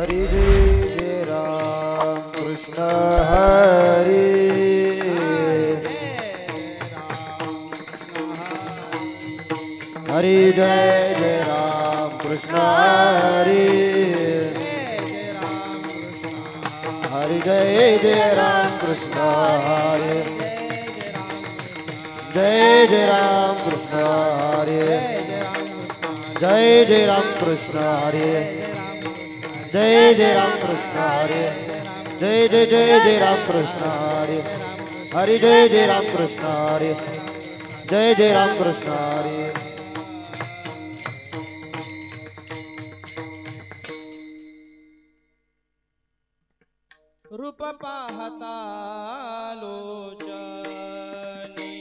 हरि जय राम कृष्ण हरि हरि जय राम कृष्ण हरि हरि जय राम कृष्ण हरि जय राम कृष्ण हरि जय राम कृष्ण हरि जय राम कृष्ण हरि जय राम कृष्ण हरि हरि जय राम कृष्ण हरि जय राम कृष्ण हरि रूप पाहता लोचनी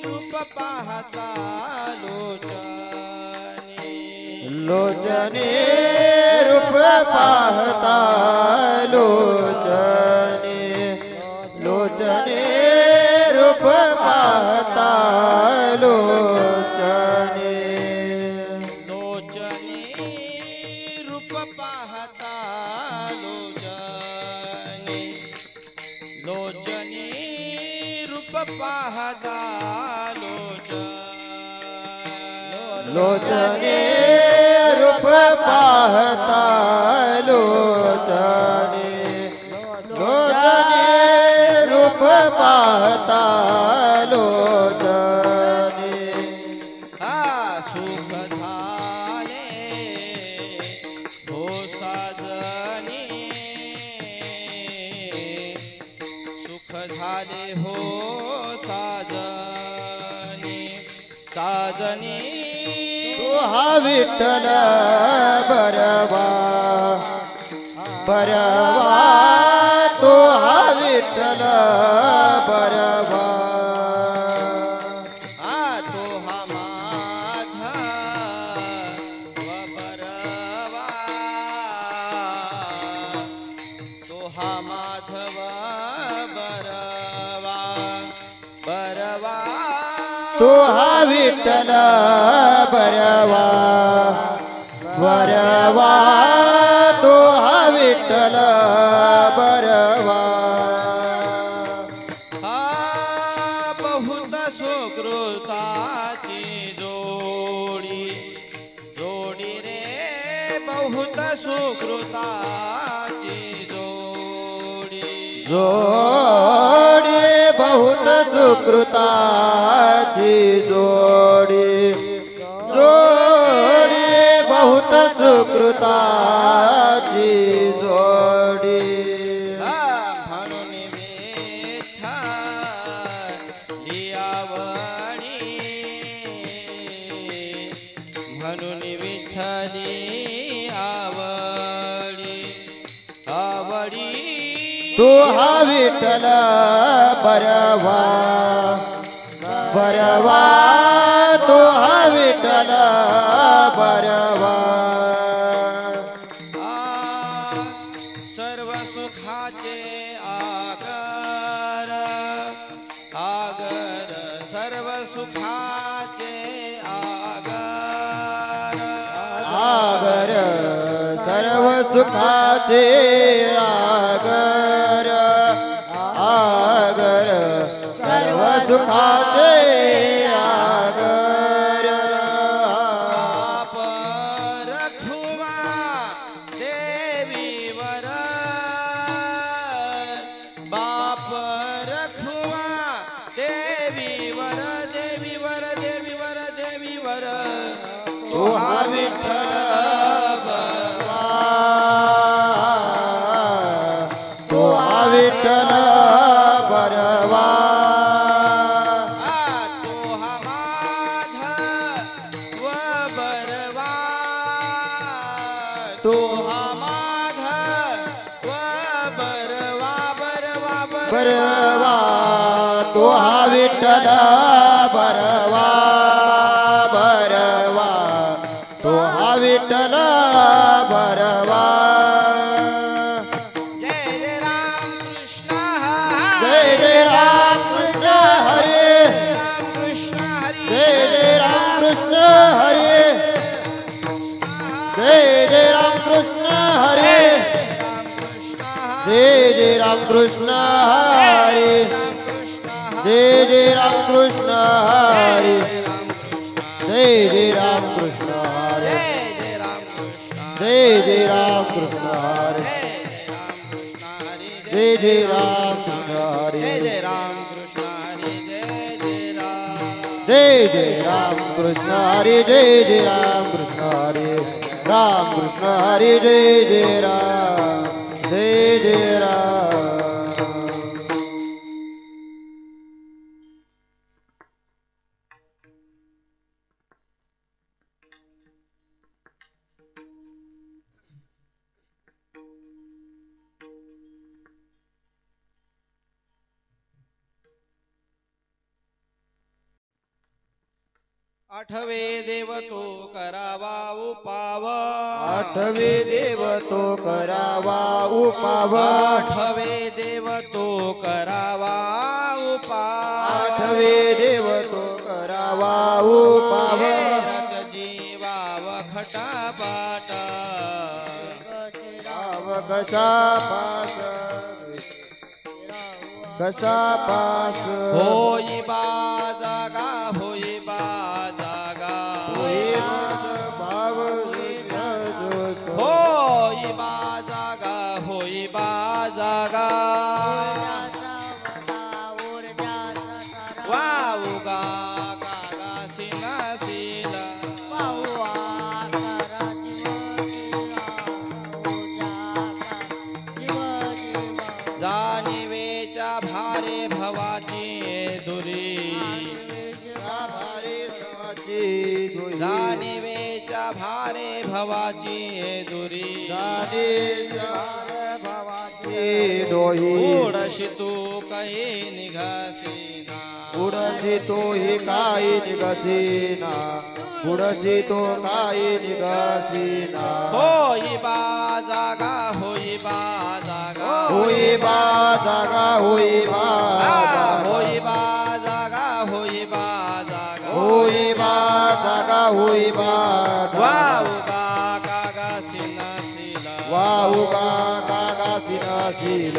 रूप पाहता लोचनी रूप पाहता लोचनी लोचनी रूप पाहता लोचनी रूप पाहता लोचनी रूप पाहता लोचनी रूप पाहता लोचनी लोचनी रूप पाहता लोचनी सुख झाले हो साजनी सुख झाले हो साजनी तू हा विठ्ठल बरवा बरवा तू हा विठ्ठल बरवा तो हा माधव बरवा तो हा माधव बरवा बरवा तू हा विठ्ठल बरवा बरवा तू हा विठ्ठल बरवा बहुत सुकृताची जोडी जोडी रे बहुत सुकृताची जोडी जोडी बहुत सुकृताची जोडी जोडी बहुत सुकृताची जोडी म्हणून विठ्ठली आवडी म्हणून विठ्ठली आवडी आवडी तू हा विठ्ठल बरवा बरवा तू हा विठ्ठल बरवा सर्व सुखाचे आगर आगर सर्व सुखाचे आगर आगर सर्व सुखाचे आगर आगर सर्व सुखाचे आगर बाप रखुमा देवीवर बाप रखुमा देवीवर देवीवर देवीवर देवीवर तू हा विठ्ठल बरवा तू हा विठ्ठल बरवा तो हा माधव बरवा तो हा माधव बरवा बरवा बरवा तू हा विठ्ठल बरवा बरवा तू हा विठ्ठल बरवा जय राम कृष्ण जय राम कृष्ण हरे राम कृष्ण हरी जय राम कृष्ण हरे जय राम कृष्ण हरी जय राम कृष्ण हरी जय राम कृष्ण हरी जय राम कृष्ण हरी जय राम कृष्ण हरी जय राम कृष्ण हरी जय राम कृष्ण हरी राम कृष्ण हरी जय राम जय राम आठवे देव तो करावा उपाव आठवे देव तो करावा उपाव आठवे देव तो करावा उपाव आठवे देव तो करावा उपाव जीवाव खटापाट कशा पास कशा पास होई बा जागा होई बा जागा होई भाव होई बा जागा होई बा जागा वाऊ गा गागा सिना सिला जाणीवेच्या भारे भवाची दुरी जाणीवेच्या भारे भवाची दुरी उडशी तू काही निघासीना उडसी तो ही काही निघसीना उडसी तो काही निघसीना होई बा जागा होई बा जागा होई बा जागा होई बा होई बा जागा होई बा जागा होई बा जागा होई बा वाऊ गा कागा सिना सिला वाहू का कागा सिना शील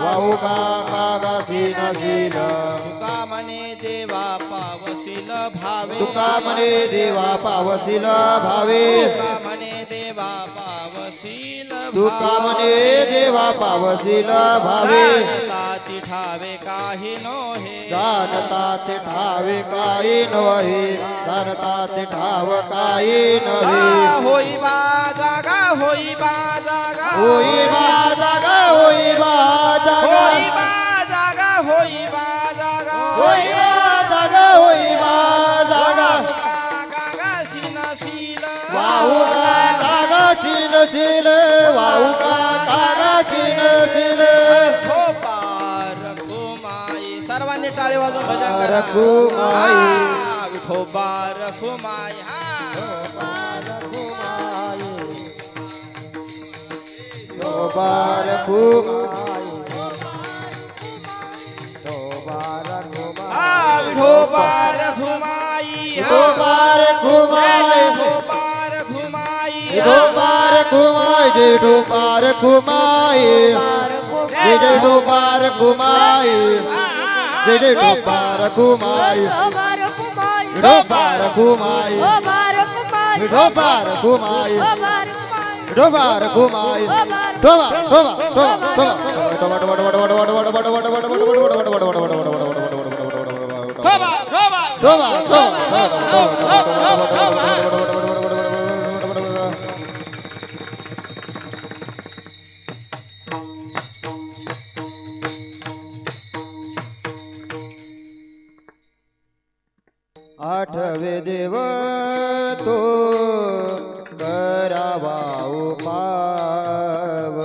वाहू का कागा सिना शील तुका मने देवा पावसिल भावे तुका मने देवा पावसिल भावे तुका मने देवा पावसिल तुका मने देवा पावसिल भावे ताती ठावे काही नोहे जानता ते ठावे काही नव्हे जानता ते ठाव काही नव्हे होई बा जागा होई बा जागा होई बा जागा होई बा जागा होई बा जागा होई बा जागा होई बा जागा होई बा जागा गागा सिना सिला वाहू का कागा सिन सिल वाहू का कागा सिन सिल हो पार रखुमाई सर्वांनी टाळे वाजून भजन करा रखुमाई. विठोबा रखुमाई दोबार खूप विठोबा रखुमाई दोबार घुमाय विठोबा रखुमाई दोबार घुमाय जय दोबार घुमाय जय जय दोबार घुमाय जय जय दोबार घुमाय दोबार घुमाय दोबार घुमाय दोबार घुमाय आठवे देव तो करावा उपाव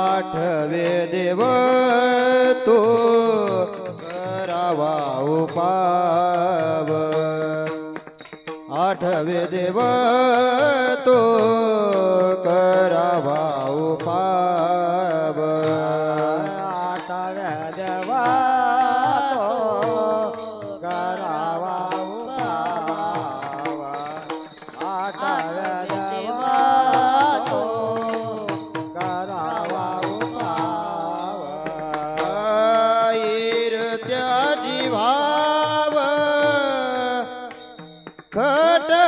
आठवे देव तो करावा उपाव आठवे देव तो करावा उपाव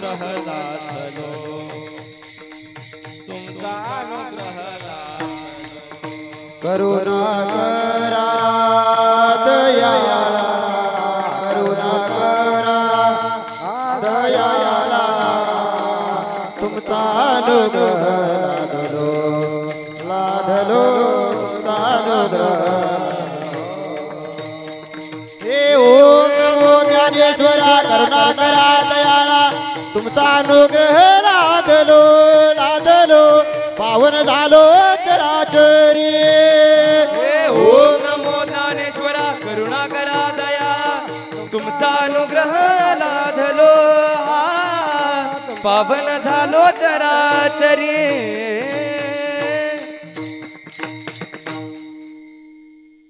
अनुग्रह लाभलो तुमचा अनुग्रह लाभलो करुणा करा दयाला करुणा करा दयाला तुमचा अनुग्रह लाधलो अनुग्रह हे ओम नमो ज्ञानेश्वरा करुणा करा दयाला तुमचा अनुग्रह लाधलो लाधलो पावन झालो चराचरी ओम नमो ज्ञानेश्वरा करुणा करा दया तुमचा अनुग्रह लाधलो पावन झालो चराचरी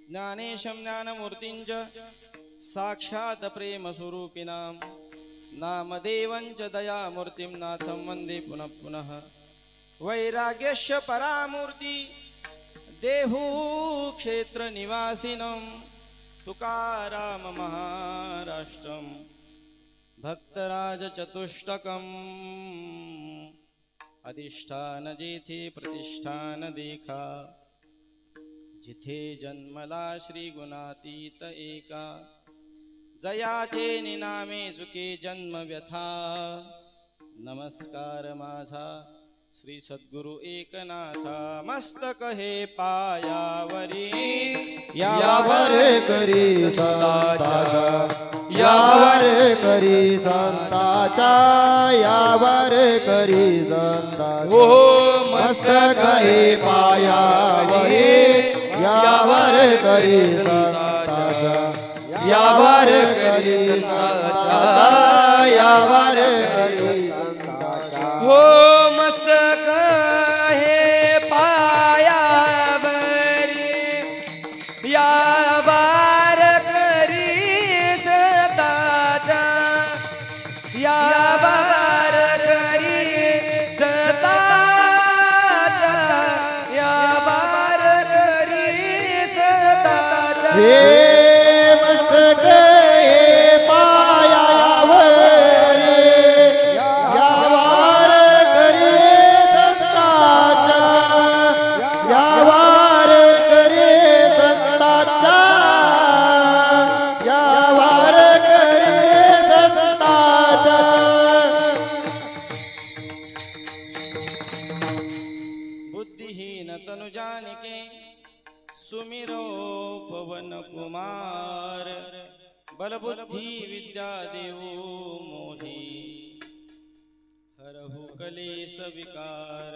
ज्ञानेशं ज्ञानमूर्तिञ्च साक्षात् प्रेमस्वरूपिणां नामदेवञ्च दयामूर्तिं नाथं वन्दे पुनः पुनः वैराग्यस्य परामूर्ति देहू क्षेत्रनिवासिनं तुकाराम महाराष्ट्रं भक्तराजचतुष्टकम् अधिष्ठान जेथे प्रतिष्ठान देखा जिथे जन्मला श्री गुणातीत एका जयाचे निनामे चुके जन्म व्यथा नमस्कार माझा श्री सद्गुरु एकनाथा मस्तक हे पायावरी यावर करी संताचा यावर करी संताचा यावर करी संताचा मस्तक हे पायावरी यावर करी संताचा यावर करी संताचा यावर करी संताचा हो मस्तक हे पायावरी यावर करी सताचा यावर करी सताचा यावर करी सताचा हे मस्तक हे पायावरी यावर करी संताचा यावर करी संताचा यावर करी संताचा बुद्धिहीन तनु जानिके सुमिरो पवन कुमार बलबुद्धि विद्या देवो मोहि हरहु कलेश विकार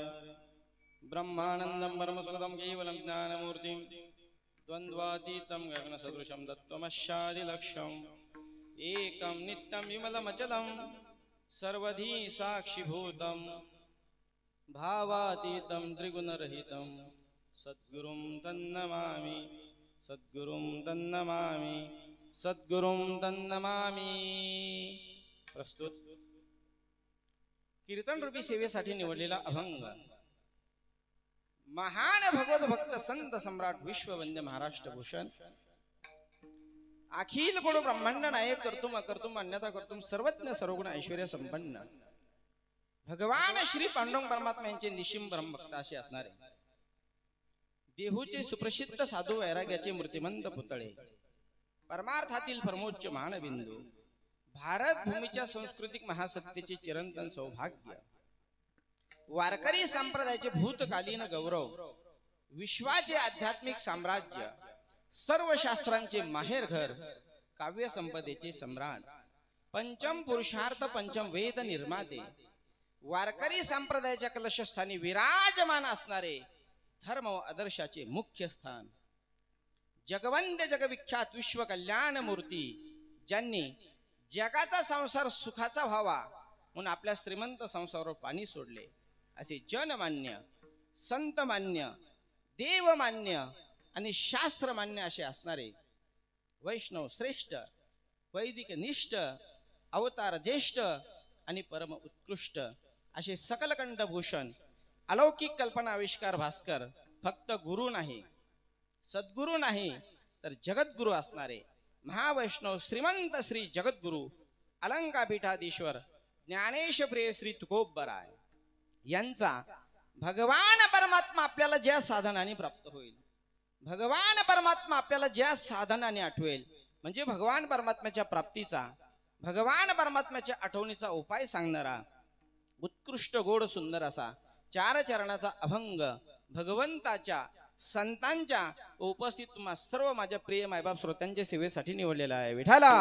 ब्रह्मानंदं परमसुखदं केवलं ज्ञानमूर्तिं द्वन्द्वातीतं गगनसदृशं तत्त्वमस्यादिलक्ष्यम् एकं नित्यं विमलमचलं सर्वधी साक्षिभूतं भावातीतं त्रिगुणरहितं सद्गुरुं तन्नमामि सद्गुरुं तन्नमामि सद्गुरुं तन्नमामि प्रस्तुत कीर्तन रूपी सेवेसाठी निवडलेला अभंग महान भगवत भक्त संत सम्राट विश्ववंद्य महाराष्ट्र भूषण अखिल गुण ब्रह्मांड नायक कर्तुम अकर्तुम अन्यथा कर्तुम सर्वज्ञ सर्वगुण ऐश्वर्य संपन्न भगवान श्री पांडुरंग परमात्मा यांचे निशिम ब्रह्मभक्त असे असणारे देहूचे सुप्रसिद्ध साधू वैराग्याचे मूर्तिमंत पुतळे परमार्थातील परमोच्च मानबिंदू भारत भूमीच्या सांस्कृतिक महासत्तेचे चिरंतन सौभाग्य वारकरी संप्रदायाचे भूतकालीन गौरव विश्वाचे आध्यात्मिक साम्राज्य सर्व शास्त्रांचे माहेरघर काव्य संपदेचे सम्राट पंचम पुरुषार्थ पंचम वेद निर्माते वारकरी संप्रदायाच्या कलशस्थानी विराजमान असणारे धर्म व आदर्शाचे मुख्य स्थान जगवंद्य जगविख्यात विश्व कल्याण मूर्ती ज्यांनी जगाचा संसार सुखाचा व्हावा म्हणून आपल्या श्रीमंत संसारावर पाणी सोडले असे जनमान्य संतमान्य देवमान्य आणि शास्त्रमान्य असे असणारे वैष्णव श्रेष्ठ वैदिक निष्ठ अवतार ज्येष्ठ आणि परम उत्कृष्ट असे सकलकंठ भूषण अलौकिक कल्पना आविष्कार भास्कर फक्त गुरु नाही सद्गुरु नाही तर जगद्गुरु असणारे महावैष्णव श्रीमंत श्री जगद्गुरु अलंकापीठाधीश्वर ज्ञानेश प्रिय श्री तुकोबराय यांचा भगवान परमात्मा आपल्याला ज्या साधनाने प्राप्त होईल, भगवान परमात्मा आपल्याला ज्या साधनाने आठवेल, म्हणजे भगवान परमात्म्याच्या प्राप्तीचा, भगवान परमात्म्याच्या आठवणीचा उपाय सांगणारा उत्कृष्ट गोड सुंदर असा 4 चरणाचा अभंग भगवंताच्या संतांच्या उपस्थित तुम्हा सर्व माझ्या प्रिय मायबाप श्रोत्यांच्या सेवेसाठी निवडलेला आहे. विठाला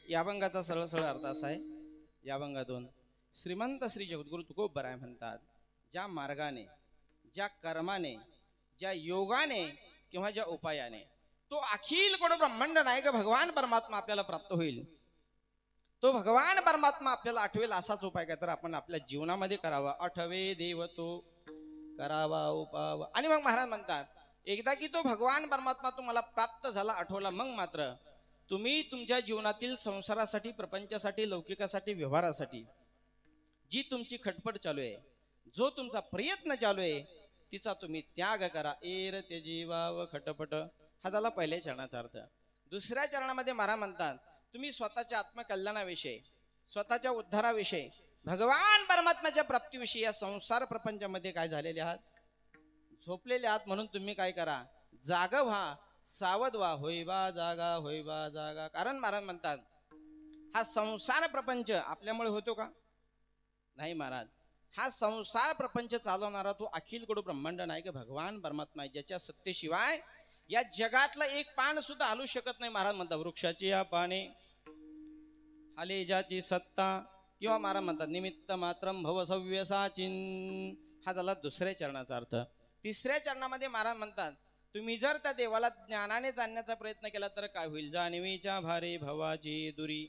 या अभंगाचा सरळ सरळ अर्थ असा आहे. या अभंगातून श्रीमंत श्री जगद्गुरु तुकोबराय म्हणतात, ज्या मार्गाने, ज्या कर्माने, ज्या योगाने किंवा ज्या उपायाने तो अखिल कोण ब्रह्मांड नायक भगवान परमात्मा आपल्याला प्राप्त होईल, तो भगवान परमात्मा आपल्याला आठवेल असाच उपाय काय तर आपण आपल्या जीवनामध्ये करावा. आठवे देव तो करावा उपाव. आणि मग महाराज म्हणतात, एकदा की तो भगवान परमात्मा तुम्हाला प्राप्त झाला, आठवला, मग मात्र तुम्ही तुमच्या जीवनातील संसारासाठी, प्रपंचासाठी, लौकिकासाठी, व्यवहारासाठी जी तुमची खटपट चालू आहे, जो तुमचा प्रयत्न चालू आहे, तिचा तुम्ही त्याग करा. एर ते जीवाव खटपट. हा झाला पहिल्या चरणाचा अर्थ. दुसऱ्या चरणामध्ये महाराज म्हणतात, तुम्ही स्वतःच्या आत्मकल्याणाविषयी, स्वतःच्या उद्धाराविषयी, भगवान परमात्म्याच्या प्राप्तीविषयी या संसार प्रपंचामध्ये काय झालेले आहात, झोपलेले आहात, म्हणून तुम्ही काय करा, जाग व्हा, सावध व्हा. होईबा जागा, होईबा जागा. कारण महाराज म्हणतात, हा संसार प्रपंच आपल्यामुळे होतो का? नाही महाराज. हा संसार प्रपंच चालवणारा तो अखिल कोड ब्रह्मांड नायक भगवान परमात्मा आहे, ज्याच्या सत्तेशिवाय या जगातलं एक पान सुद्धा हलू शकत नाही. महाराज म्हणतात, वृक्षाची या पाने हाले ज्याची सत्ता, किंवा महाराज म्हणतात निमित्त मात्रम भव सव्यसाचिन. हा झाला दुसऱ्या चरणाचा अर्थ. तिसऱ्या चरणामध्ये महाराज म्हणतात, तुम्ही जर त्या देवाला ज्ञानाने जाणण्याचा प्रयत्न केला तर काय होईल, जाणवीच्या भारे भवाची दुरी.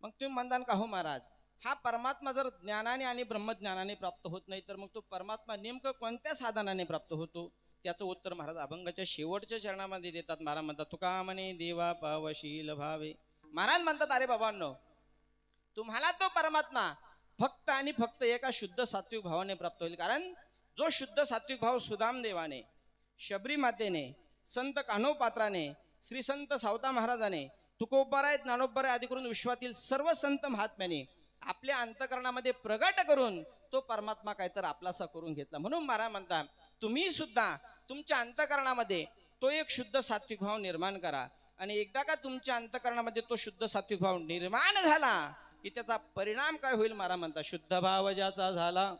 मग तुम्ही म्हणता का हो महाराज, हा परमात्मा जर ज्ञानाने आणि ब्रह्मज्ञानाने प्राप्त होत नाही तर मग तो परमात्मा नेमकं कोणत्या साधनाने प्राप्त होतो? त्याचं उत्तर महाराज अभंगाच्या शेवटच्या चरणामध्ये देतात. महाराज म्हणतात, तुका म्हणे देवा पावशील भावे. महाराज म्हणतात, अरे बाबांनो, तुम्हाला तो परमात्मा फक्त आणि फक्त एका शुद्ध सात्विक भावाने प्राप्त होईल. कारण जो शुद्ध सात्विक भाव सुदाम देवाने, शबरी मातेने, संत कान्होपात्राने, श्री संत सावता महाराजाने, तुकोबराय, ज्ञानोबराय आदी करून विश्वातील सर्व संत महात्म्याने आपल्या अंतकरणामध्ये प्रगट करून तो परमात्मा काय तर आपलासा करून घेतला. म्हणून महाराज म्हणतात, तुम्ही सुद्धा तुमच्या अंतकरणामध्ये तो एक शुद्ध सात्विक भाव निर्माण करा. आणि एकदा का तुमच्या अंतकरणामध्ये तो शुद्ध सात्विक भाव निर्माण झाला की त्याचा परिणाम काय होईल? महाराज म्हणतात, शुद्ध भाव ज्याचा झाला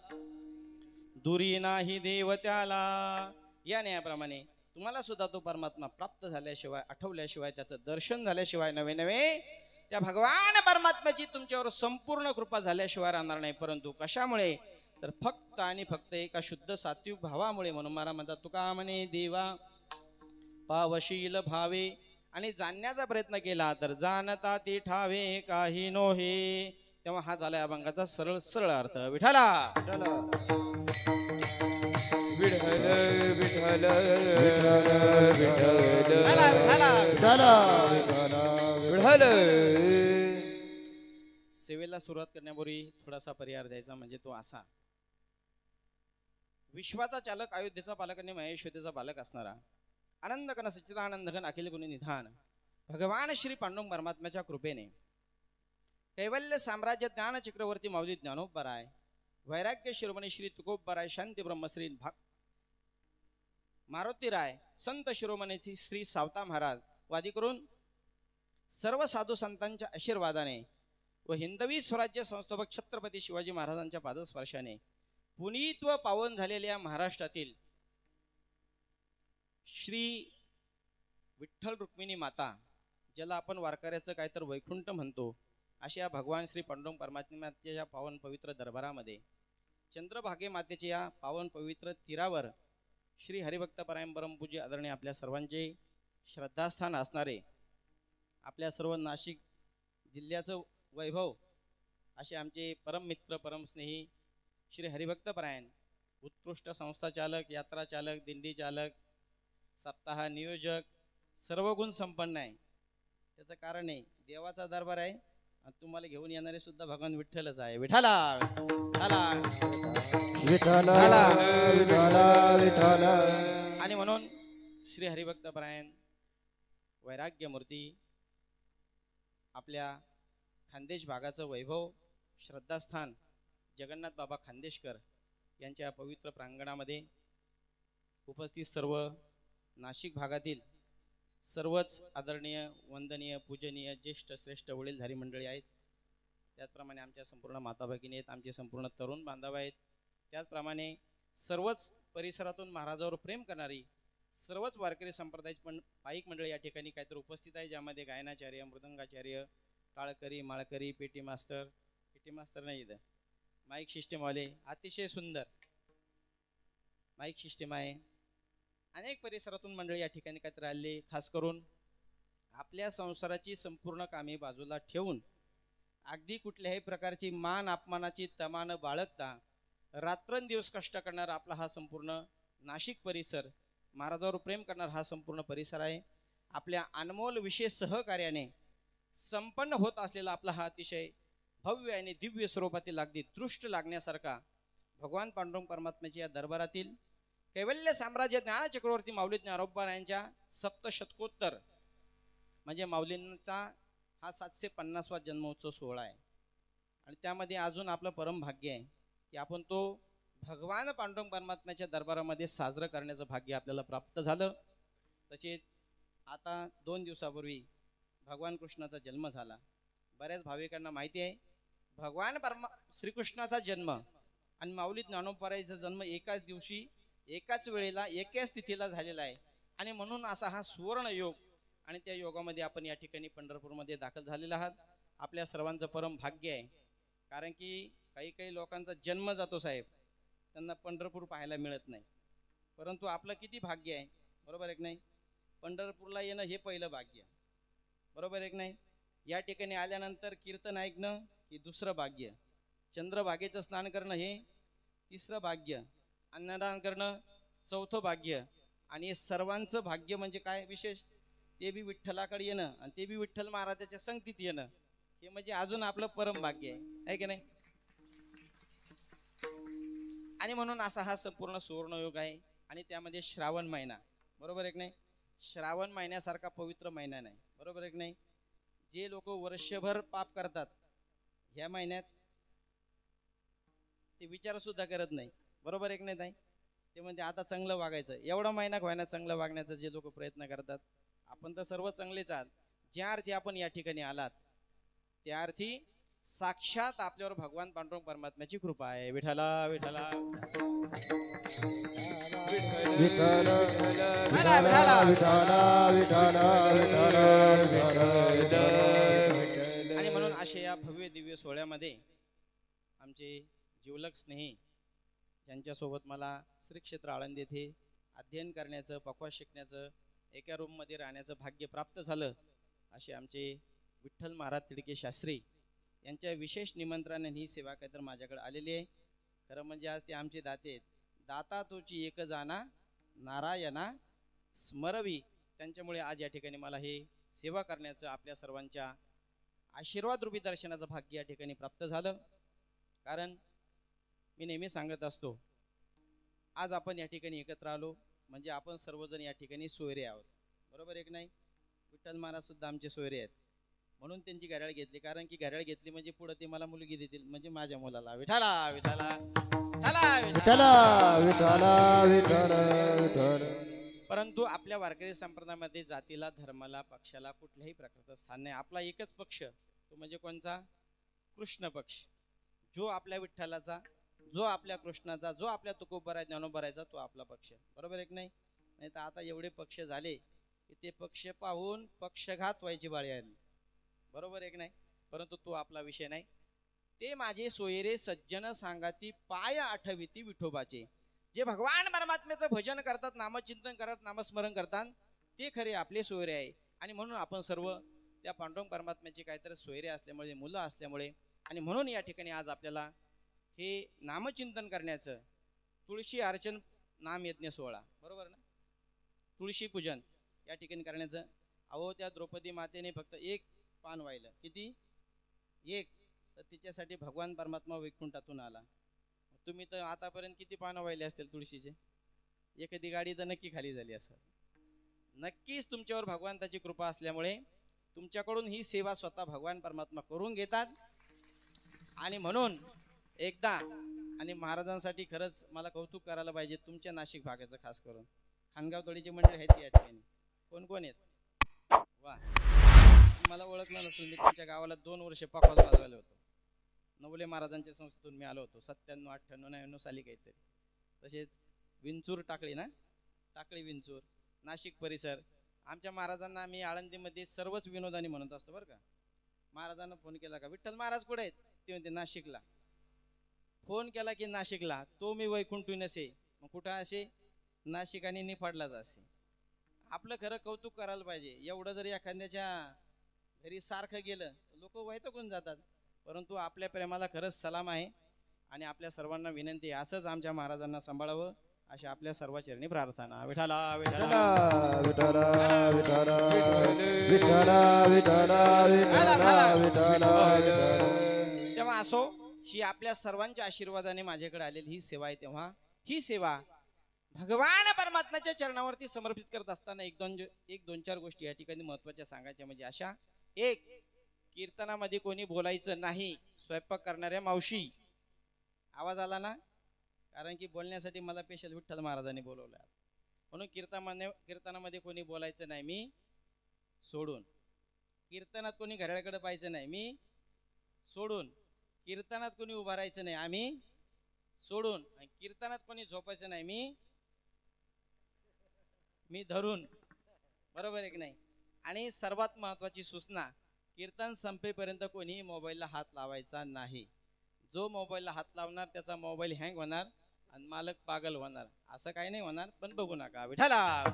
दुरी नाही देव त्याला. या न्यायाप्रमाणे तुम्हाला सुद्धा तो परमात्मा प्राप्त झाल्याशिवाय, आठवल्याशिवाय, त्याचं दर्शन झाल्याशिवाय, नवे नवे त्या भगवान परमात्म्याची तुमच्यावर संपूर्ण कृपा झाल्याशिवाय राहणार नाही. परंतु कशामुळे? तर फक्त आणि फक्त एका शुद्ध सात्विक भावामुळे. म्हणून महाराज म्हणतात, तुका म्हणे देवा पावशील भावे. आणि जाणण्याचा प्रयत्न केला तर जाणता ते ठावे काही नोहे. तेव्हा हा झाला अभंगाचा सरळ सरळ अर्थ. विठाला विठ्ठल विठ्ठल. सेवेला सुरुवात करण्यापूर्वी थोडासा परिहार द्यायचा, म्हणजे तो असा: विश्वाचा चालक, अयोध्येचा पालक आणि महेश्वरीचा बालक असणारा आनंद घन सच्चिदानंद घन अखिल गुणी निधान भगवान श्री पांडुरंग परमात्म्याच्या कृपेने कैवल्य साम्राज्य ज्ञान चक्रवर्ती माऊली ज्ञानोबराय, वैराग्य शिरोमणी श्री तुकोबराय, शांती ब्रह्मश्री मारुतीराय, संत शिरोमणी श्री सावता महाराज वादी करून सर्व साधू संतांच्या आशीर्वादाने व हिंदवी स्वराज्य संस्थापक छत्रपती शिवाजी महाराजांच्या पादस्पर्शाने पुनीत व पावन झालेल्या महाराष्ट्रातील श्री विठ्ठल रुक्मिणी माता, ज्याला आपण वारकऱ्याचं काय तर वैकुंठ म्हणतो, अशा भगवान श्री पांडुरंग परमात्म्याच्या या पावन पवित्र दरबारामध्ये चंद्रभागे मातेच्या या पावन पवित्र तीरावर श्री हरिभक्त परायण परमपूज्य आदरणीय आपल्या सर्वांचे श्रद्धास्थान असणारे, आपल्या सर्व नाशिक जिल्ह्याचं वैभव असे आमचे परम मित्र, परम स्नेही श्री हरिभक्त परायण, उत्कृष्ट संस्था चालक, यात्रा चालक, दिंडी चालक, सप्ताह नियोजक, सर्व गुण संपन्न आहे. त्याचं कारण आहे देवाचा दरबार आहे आणि तुम्हाला घेऊन येणारे सुद्धा भगवान विठ्ठलच आहे. विठ्ठला विठ्ठला विठ्ठल झाला. विठ्ठल विठ्ठल. आणि म्हणून श्री हरिभक्त परायण वैराग्य मूर्ती आपल्या खानदेश भागाचं वैभव श्रद्धास्थान जगन्नाथ बाबा खानदेशकर यांच्या पवित्र प्रांगणामध्ये उपस्थित सर्व नाशिक भागातील सर्वच आदरणीय वंदनीय पूजनीय ज्येष्ठ श्रेष्ठ वडीलधारी मंडळी आहेत. त्याचप्रमाणे आमच्या संपूर्ण माता भगिनी आहेत, आमचे संपूर्ण तरुण बांधव आहेत. त्याचप्रमाणे सर्वच परिसरातून महाराजावर प्रेम करणारी सर्वच वारकरी संप्रदायाची पाईक मंडळी या ठिकाणी काहीतरी उपस्थित आहे, ज्यामध्ये गायनाचार्य, मृदंगाचार्य, टाळकरी, माळकरी, पेटी मास्तर नाही इथं, माईक सिस्टमवाले, अतिशय सुंदर माईक सिस्टम आहे. अनेक परिसरातून मंडळी या ठिकाणी काहीतरी आले. खास करून आपल्या संसाराची संपूर्ण कामे बाजूला ठेवून अगदी कुठल्याही प्रकारची मान अपमानाची तमा न बाळगता रात्रंदिवस कष्ट करणारा आपला हा संपूर्ण नाशिक परिसर, महाराजावर प्रेम करणारा हा संपूर्ण परिसर आहे. आपल्या अनमोल विशेष सहकार्याने संपन्न होत असलेला आपला हा अतिशय भव्य आणि दिव्य स्वरूपातील अगदी दृष्ट लागण्यासारखा भगवान पांडुरंग परमात्म्याच्या या दरबारातील कैवल्य साम्राज्य ज्ञानचक्रवर्ती माऊली ज्ञानोबा यांच्या सप्तशतकोत्तर म्हणजे माऊलींचा हा 750वा जन्मोत्सव सोहळा आहे. आणि त्यामध्ये अजून आपलं परम भाग्य आहे की आपण तो भगवान पांडुरंग परमात्म्याच्या दरबारामध्ये साजरं करण्याचं भाग्य आपल्याला प्राप्त झालं. तसेच आता 2 दिवसापूर्वी भगवान कृष्णाचा जन्म झाला. बऱ्याच भाविकांना माहिती आहे भगवान श्रीकृष्णाचा जन्म आणि माऊली ज्ञानोबाचा जन्म एकाच दिवशी एकाच वेळेला एकाच तिथीला झालेला आहे. आणि म्हणून असा हा सुवर्ण योग आणि त्या योगामध्ये आपण या ठिकाणी पंढरपूरमध्ये दाखल झालेला आहात. आपल्या सर्वांचं परम भाग्य आहे, कारण की काही लोकांचा जन्म जातो साहेब, त्यांना पंढरपूर पाहायला मिळत नाही. परंतु आपलं किती भाग्य आहे, बरोबर आहे की नाही? पंढरपूरला येणं हे पहिलं भाग्य, बरोबर आहे की नाही? या ठिकाणी आल्यानंतर कीर्तन ऐकणं हे दुसरं भाग्य, चंद्रभागेचं स्नान करणं हे तिसरं भाग्य, अन्नदान करणं चौथं भाग्य, आणि हे सर्वांचं भाग्य म्हणजे काय विशेष, ते बी विठ्ठलाकडे येणं आणि ते बी विठ्ठल महाराजाच्या संगतीत येणं, हे म्हणजे अजून आपलं परम भाग्य आहे की नाही? आणि म्हणून असा हा संपूर्ण सुवर्ण योग आहे. आणि त्यामध्ये श्रावण महिना, बरोबर आहे की नाही? श्रावण महिन्यासारखा पवित्र महिना नाही, बरोबर आहे की नाही? जे लोक वर्षभर पाप करतात ह्या महिन्यात ते विचार सुद्धा करत नाही, बरोबर आहे की नाही? ते म्हणजे आता चांगलं वागायचं, एवढा महिना व्हायना चांगलं वागण्याचा जे लोक प्रयत्न करतात. आपण तर सर्व चांगलेच आहात. ज्या अर्थी आपण या ठिकाणी आलात त्या अर्थी साक्षात आपल्यावर भगवान पांडुरंग परमात्म्याची कृपा आहे. विठ्ठला विठ्ठला विठ्ठल विठ्ठल विठ्ठल. आणि म्हणून अशा या भव्य दिव्य सोहळ्यामध्ये आमचे जिवलग स्नेही ज्यांच्यासोबत मला श्री क्षेत्र आळंदी येथे अध्ययन करण्याचं, पक्वा शिकण्याचं, एका रूममध्ये राहण्याचं भाग्य प्राप्त झालं, असे आमचे विठ्ठल महाराज तिडके शास्त्री यांच्या विशेष निमंत्रणाने ही सेवा काय तर माझ्याकडे आलेली आहे. खरं म्हणजे आज ते आमचे दाते आहेत. दाता तोची एक जाना नारायणा स्मरवी, त्यांच्यामुळे आज या ठिकाणी मला हे सेवा करण्याचं, आपल्या सर्वांच्या आशीर्वाद रूपी दर्शनाचं भाग्य या ठिकाणी प्राप्त झालं. कारण मी नेहमी सांगत असतो, आज आपण या ठिकाणी एकत्र आलो म्हणजे आपण सर्वजण या ठिकाणी सोयरे आहोत, बरोबर आहे की नाही? विठ्ठल महाराज सुद्धा आमचे सोयरे आहेत, म्हणून त्यांची घड्याळ घेतली. कारण की घड्याळ घेतली म्हणजे पुढे ते मला मुलगी देतील, म्हणजे माझ्या मुलाला. विठ्ठला विठ्ठला विठ्ठला विठ्ठला विठ्ठल. परंतु आपल्या वारकरी संप्रदायामध्ये जातीला, धर्माला, पक्षाला कुठल्याही प्रकारचं स्थान नाही. आपला एकच पक्ष, तो म्हणजे कोणचा? कृष्ण पक्ष. जो आपल्या विठ्ठलाचा, जो आपल्या कृष्णाचा, जो आपल्या तुकोबराय ज्ञानोबरायचा, तो आपला पक्ष, बरोबर आहे की नाही? नाही तर आता एवढे पक्ष झाले की ते पक्ष पाहून पक्षघात व्हायची बाळी आली, बरोबर आहे की नाही? परंतु तो आपला विषय नाही. ते माझे सोयरे सज्जन सांगाती पाय आठविती विठोबाचे. जे भगवान परमात्म्याचं भजन करतात, नामचिंतन करत, नामस्मरण करतात, ते खरे आपले सोयरे आहे. आणि म्हणून आपण सर्व त्या पांडुरंग परमात्म्याचे काहीतरी सोयरे असल्यामुळे, मुलं असल्यामुळे, आणि म्हणून या ठिकाणी आज आपल्याला हे नामचिंतन करण्याचं, तुळशी अर्चन नाम यज्ञ सोहळा, बरोबर ना, तुळशी पूजन या ठिकाणी करण्याचं. अहो त्या द्रौपदी मातेने फक्त एक पान वाहिलं, किती? एक तर तिच्यासाठी भगवान परमात्मा वैकुंठातून आला. तुम्ही तर आतापर्यंत किती पानं वाहिले असतील तुळशीचे? एखादी गाडी तर नक्की खाली झाली असेल. नक्कीच तुमच्यावर भगवंताची कृपा असल्यामुळे तुमच्याकडून ही सेवा स्वतः भगवान परमात्मा करून घेतात. आणि म्हणून एकदा आणि महाराजांसाठी खरंच मला कौतुक करायला पाहिजे तुमच्या नाशिक भागाचं, खास करून खानगाव तळीची मंडळी आहेत या ठिकाणी. कोण कोण आहेत? वा, मला ओळखलं नसेल, मी तुमच्या गावाला 2 वर्ष पाकवाज वाजवायला होतो. नवले महाराजांच्या संस्थेतून मी आलो होतो 97, 98, 99 साली काहीतरी. तसेच विंचूर टाकळी ना, टाकळी विंचूर नाशिक परिसर. आमच्या महाराजांना आम्ही आळंदीमध्ये सर्वच विनोदानी म्हणत असतो बरं का. महाराजांना फोन केला का, विठ्ठल महाराज कुठे आहेत? ते म्हणते नाशिकला. फोन केला की नाशिकला. तो मी वैकुंठून असे, मग कुठं असे? नाशिक आणि निफाडलाच असे. आपलं खरं कौतुक करायला पाहिजे. एवढं जरी एखाद्याच्या घरी सारखं गेलं लोक वैतागून जातात, परंतु आपल्या प्रेमाला खरंच सलाम आहे. आणि आपल्या सर्वांना विनंती आहे, असंच आमच्या महाराजांना सांभाळावं अशी आपल्या सर्व चरणी प्रार्थना. विठाला विठाला विठ्ठल विठ्ठल विठ्ठल विठ्ठल विठ्ठल. तेव्हा असो, ही आपल्या सर्वांच्या आशीर्वादाने माझ्याकडे आलेली ही सेवा आहे. तेव्हा ही सेवा भगवान परमात्म्याच्या चरणावरती समर्पित करत असताना एक दोन चार गोष्टी या ठिकाणी महत्वाच्या सांगायच्या म्हणजे अशा. एक, कीर्तनामध्ये कोणी बोलायचं नाही. स्वयंपाक करणाऱ्या मावशी, आवाज आला ना? कारण की बोलण्यासाठी मला स्पेशल विठ्ठल महाराजांनी बोलवलं. म्हणून कीर्तनामध्ये कोणी बोलायचं नाही मी सोडून. कीर्तनात कोणी घड्याळकडे पाहायचं नाही मी सोडून. कीर्तनात कोणी उभा राहायचं नाही आम्ही सोडून. कीर्तनात कोणी झोपायचं नाही मी धरून. बरोबर आहे की नाही? आणि सर्वात महत्वाची सूचना, कीर्तन संपेपर्यंत कोणी मोबाईलला हात लावायचा नाही. जो मोबाईलला हात लावणार त्याचा मोबाईल हँग होणार आणि मालक पागल होणार. असं काही नाही होणार, पण बघू नका. विठाला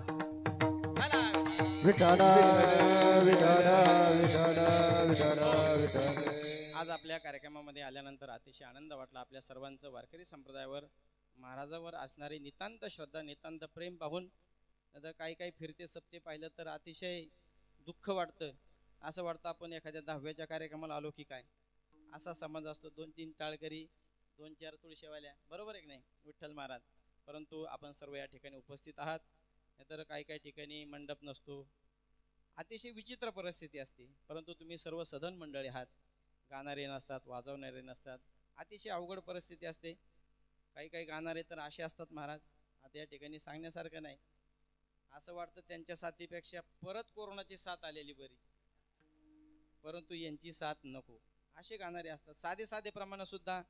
विठ्ठल विठ्ठल विठ्ठल विठ्ठल. आज आपल्या कार्यक्रमामध्ये आल्यानंतर अतिशय आनंद वाटला. आपल्या सर्वांचं वारकरी संप्रदायावर, महाराजावर असणारी नितांत श्रद्धा, नितांत प्रेम पाहून. नंतर काही फिरते सप्ते पाहिलं तर अतिशय दुःख वाटतं. असं वाटतं आपण एखाद्या 10व्याच्या कार्यक्रमाला आलो की काय. असा समाज असतो. 2-3 टाळकरी, 2-4 तुळशीवाल्या. बरोबर आहे की नाही विठ्ठल महाराज? परंतु आपण सर्व या ठिकाणी उपस्थित आहात. नाहीतर काही ठिकाणी मंडप नसतो. अतिशय विचित्र परिस्थिती असते. परंतु तुम्ही सर्व सधन मंडळी आहात. गाणारे नसतात, वाजवणारे नसतात. अतिशय अवघड परिस्थिती असते. काही गाणारे तर असे असतात महाराज, आता या ठिकाणी सांगण्यासारखं नाही. असं वाटतं त्यांच्या साथीपेक्षा परत कोरोनाची साथ आलेली बरी, परंतु यांची साथ नको. असे गाणारे असतात. साधे प्रमाणात सुद्धा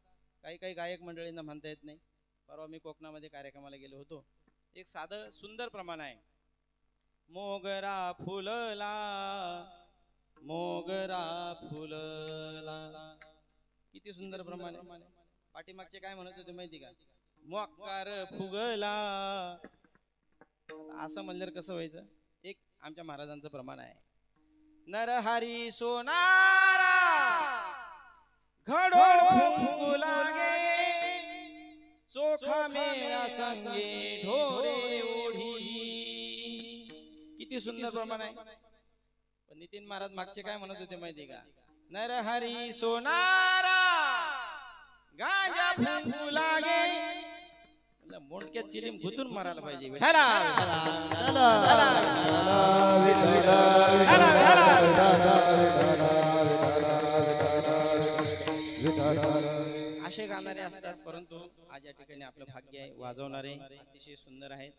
काही गायक मंडळींना म्हणता येत नाही. परवा मी कोकणामध्ये कार्यक्रमाला गेलो होतो. एक साधं सुंदर प्रमाण आहे. मोगरा फुलला मोगरा फुलला. किती सुंदर प्रमाण आहे. पाठीमागचे काय म्हणत होते माहिती का? मोकार फुगला. असं म्हणल्यावर कसं व्हायचं? एक आमच्या महाराजांचं प्रमाण आहे. नरहरी सोनारा घडोळ फुगू लागे, चोखा मेळा संगे ढोरे ओढी. किती सुंदर प्रमाण आहे. पण नितीन महाराज मागचे काय म्हणत होते माहिती का? नरहरी सोनारा गांजा फुगू लागे. मोंडक्यात चिलीम गुतून मारायला पाहिजे. असे गाणारे असतात. परंतु आज या ठिकाणी आपलं भाग्य आहे, वाजवणारे अतिशय सुंदर आहेत.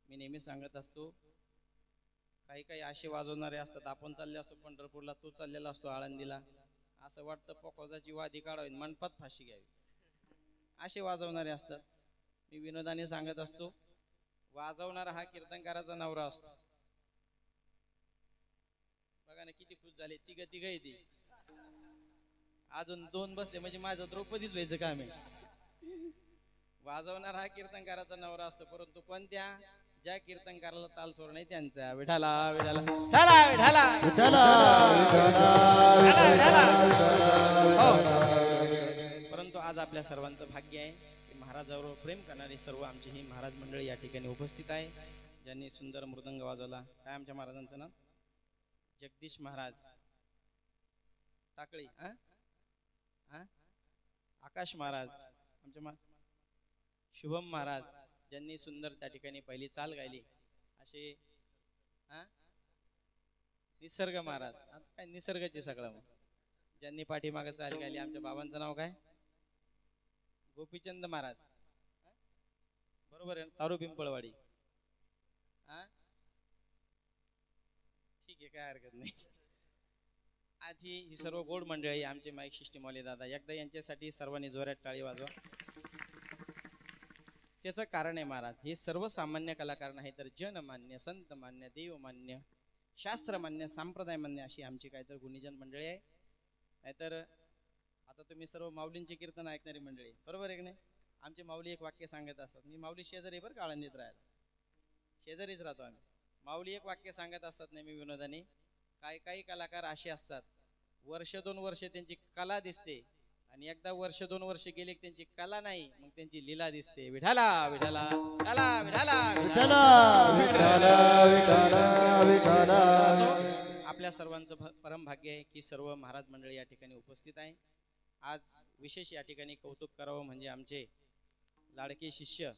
मी नेहमी सांगत असतो, काही असे वाजवणारे असतात. आपण चालले असतो पंढरपूरला, तो चाललेला असतो आळंदीला. असं वाटतं पोकोजाची वादी काढावी, मंडपात फाशी घ्यावी. असे वाजवणारे असतात. मी विनोदाने सांगत असतो, वाजवणारा हा कीर्तनकाराचा नवरा असतो. बघा ना किती खुश झाले. तिघ येते. अजून 2 बसले म्हणजे माझं द्रौपदीच व्हायचं काम आहे. वाजवणारा हा कीर्तनकाराचा नवरा असतो. परंतु कोणत्या? ज्या कीर्तनकाराला ताल सोर नाही त्यांचा. विठाला विठाला विठाला विठाला. परंतु आज आपल्या सर्वांचं भाग्य आहे की महाराजावर प्रेम करणारी सर्व आमची ही महाराज मंडळी या ठिकाणी उपस्थित आहे, ज्यांनी सुंदर मृदंग वाजवला. काय आमच्या महाराजांचं नाव? जगदीश महाराज. टाकळी आकाश महाराज आमचे शुभम महाराज ज्यांनी सुंदर त्या ठिकाणी पहिली चाल गायली असे निसर्ग महाराज काय निसर्गाचे सगळं मग ज्यांनी पाठीमागे चाल गायली आमच्या बाबांचं नाव काय गोपीचंद महाराज बरोबर आहे तारू पिंपळवाडी ठीक आहे काय हरकत नाही आज ही सर्व गोड मंडळी आमचे माईक शिष्टीमौली दादा एकदा यांच्यासाठी सर्वांनी जोरात टाळी वाजवा त्याचं कारण आहे महाराज हे सर्वसामान्य कलाकार नाही तर जनमान्य संत मान्य देवमान्य शास्त्रमान्य संप्रदाय मान्य अशी आमची काहीतरी गुणीजन मंडळी आहे नाहीतर आता तुम्ही सर्व माऊलींचे कीर्तन ऐकणारी मंडळी बरोबर आहे की नाही आमचे माऊली एक वाक्य सांगत असतात मी माऊली शेजारी बरं आळंदीत राहायला शेजारीच राहतो आम्ही माऊली एक वाक्य सांगत असतात नेहमी विनोदाने काही कलाकार असे असतात वर्ष 2 वर्ष त्यांची कला दिसते आणि एकदा वर्ष 2 वर्ष गेले की त्यांची कला नाही मग त्यांची लीला दिसते विठाला विठाला विठाला विठाला विठ्ठला विठ्ठला विठ्ठला विठ्ठला. आपल्या सर्वांचं परम भाग्य आहे की सर्व महाराज मंडळी या ठिकाणी उपस्थित आहे आज विशेष या ठिकाणी कौतुक करावं म्हणजे आमचे लाडके शिष्य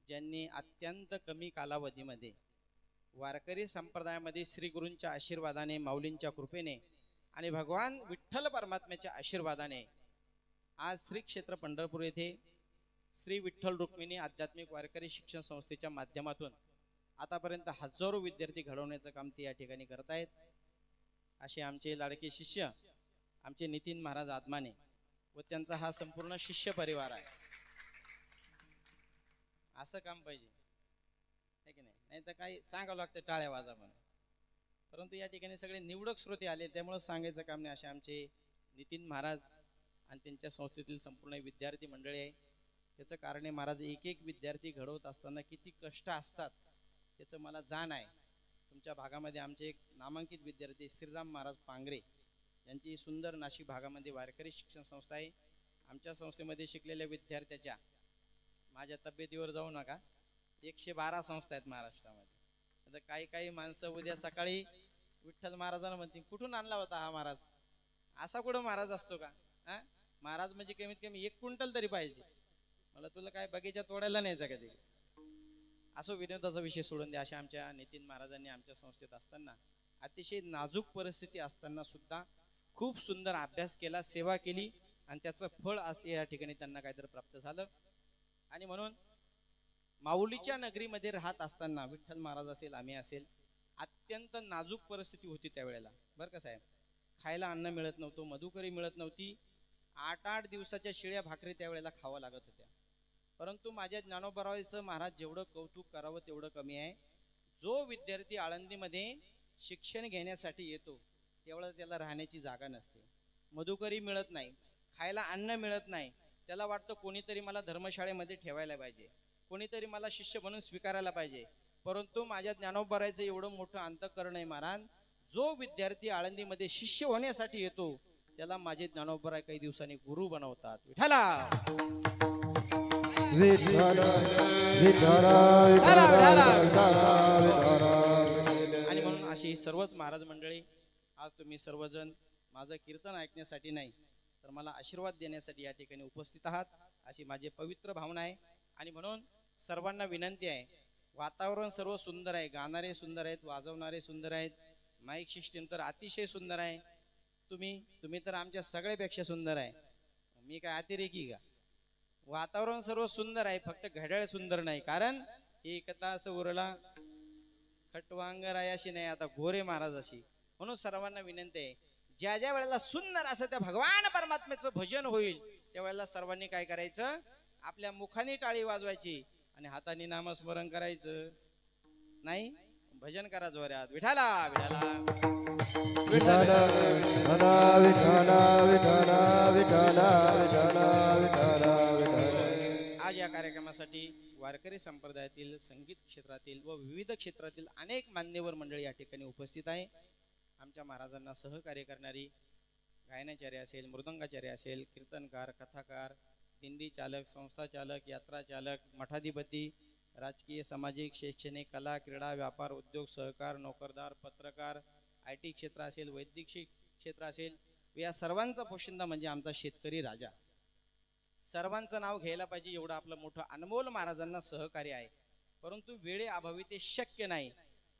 ज्यांनी अत्यंत कमी कालावधीमध्ये वारकरी संप्रदायामध्ये श्री गुरूंच्या आशीर्वादाने माऊलींच्या कृपेने आणि भगवान विठ्ठल परमात्म्याच्या आशीर्वादाने आज श्री क्षेत्र पंढरपूर येथे श्री विठ्ठल रुक्मिणी आध्यात्मिक वारकरी शिक्षण संस्थेच्या माध्यमातून आतापर्यंत हजारो विद्यार्थी घडवण्याचं काम ते या ठिकाणी करत आहेत असे आमचे लाडके शिष्य आमचे नितीन महाराज आदमाने व त्यांचा हा संपूर्ण शिष्य परिवार आहे असं काम पाहिजे की नाही तर काही सांगावं लागतं टाळ्या वाजा म्हणून परंतु या ठिकाणी सगळे निवडक श्रोते आले त्यामुळे सांगायचं काम नाही असे आमचे नितीन महाराज आणि त्यांच्या संस्थेतील संपूर्ण विद्यार्थी मंडळी आहे त्याचं कारण आहे महाराज एक एक विद्यार्थी घडवत असताना किती कष्ट असतात त्याचं मला जाण आहे तुमच्या भागामध्ये आमचे एक नामांकित विद्यार्थी श्रीराम महाराज पांगरे यांची सुंदर नाशिक भागामध्ये वारकरी शिक्षण संस्था आहे आमच्या संस्थेमध्ये शिकलेल्या विद्यार्थ्याच्या माझ्या तब्येतीवर जाऊ नका 112 संस्था आहेत महाराष्ट्रामध्ये आता काही माणसं उद्या सकाळी विठ्ठल महाराजांना म्हणतील कुठून आणला होता हा महाराज असा कुठं महाराज असतो का महाराज म्हणजे कमीत कमी 1 क्विंटल तरी पाहिजे मला तुला काय बगीचा तोडायला न्यायचा कधी असं विनोदाचा विषय सोडून द्या अशा आमच्या नितीन महाराजांनी आमच्या संस्थेत असताना अतिशय नाजूक परिस्थिती असताना सुद्धा खूप सुंदर अभ्यास केला सेवा केली आणि त्याचं फळ असे या ठिकाणी त्यांना काहीतरी प्राप्त झालं आणि म्हणून माऊलीच्या नगरीमध्ये राहत असताना विठ्ठल महाराज असेल आम्ही असेल अत्यंत नाजूक परिस्थिती होती त्यावेळेला बरं का साहेब खायला अन्न मिळत नव्हतं मधुकरी मिळत नव्हती 8-8 दिवसाच्या शिळ्या भाकरी त्यावेळेला खावं लागत होत्या परंतु माझ्या ज्ञानोबारावांचं महाराज जेवढं कौतुक करावं तेवढं कमी आहे जो विद्यार्थी आळंदीमध्ये शिक्षण घेण्यासाठी येतो तेवढं त्याला राहण्याची जागा नसते मधुकरी मिळत नाही खायला अन्न मिळत नाही त्याला वाटतं कोणीतरी मला धर्मशाळेमध्ये ठेवायला पाहिजे कोणीतरी मला शिष्य म्हणून स्वीकारायला पाहिजे परंतु माझ्या ज्ञानोबारावांचं एवढं मोठं अंतःकरण आहे महाराज जो विद्यार्थी आळंदीमध्ये शिष्य होण्यासाठी येतो त्याला माझे ज्ञानोबाराव काही दिवसांनी गुरु बनवतात विठ्ठला आणि म्हणून अशी सर्वच महाराज मंडळी आज तुम्ही सर्वजण माझं कीर्तन ऐकण्यासाठी नाही तर मला आशीर्वाद देण्यासाठी या ठिकाणी उपस्थित आहात अशी माझी पवित्र भावना आहे आणि म्हणून सर्वांना विनंती आहे वातावरण सर्व सुंदर आहे गाणारे सुंदर आहेत वाजवणारे सुंदर आहेत माईक सिस्टीम तर अतिशय सुंदर आहे तुम्ही तर आमच्या सगळ्यापेक्षा सुंदर आहे मी काय अतिरेकी का वातावरण सर्व सुंदर आहे फक्त घड्याळ सुंदर नाही कारण ही कथा असं उरला खटवांगर आहे अशी नाही आता गोरे महाराज अशी म्हणून सर्वांना विनंती आहे ज्या ज्या वेळेला सुंदर असं त्या भगवान परमात्म्याचं भजन होईल त्यावेळेला सर्वांनी काय करायचं आपल्या मुखाने टाळी वाजवायची आणि हाताने नामस्मरण करायचं नाही भजन करा जोरात विठाला विठाला विठ्ठला विठ्ठला विठ्ठला विठ्ठला विठ्ठला विठ्ठला विठ्ठला. आज या कार्यक्रमासाठी वारकरी संप्रदायातील संगीत क्षेत्रातील व विविध क्षेत्रातील अनेक मान्यवर मंडळी या ठिकाणी उपस्थित आहे आमच्या महाराजांना सहकार्य करणारी गायनाचार्य असेल मृदंगाचार्य असेल कीर्तनकार कथाकार दिंडी चालक संस्था चालक यात्रा चालक मठाधिपती राजकीय सामाजिक शैक्षणिक कला क्रीडा व्यापार उद्योग सहकार नोकरदार पत्रकार IT क्षेत्र असेल वैद्यकीय क्षेत्र असेल या सर्वांचा पोशिंदा म्हणजे आमचा शेतकरी राजा. सर्वांचं नाव घ्यायला पाहिजे एवढं आपलं मोठं अनमोल महाराजांना सहकार्य आहे, परंतु वेळेअभावी ते शक्य नाही.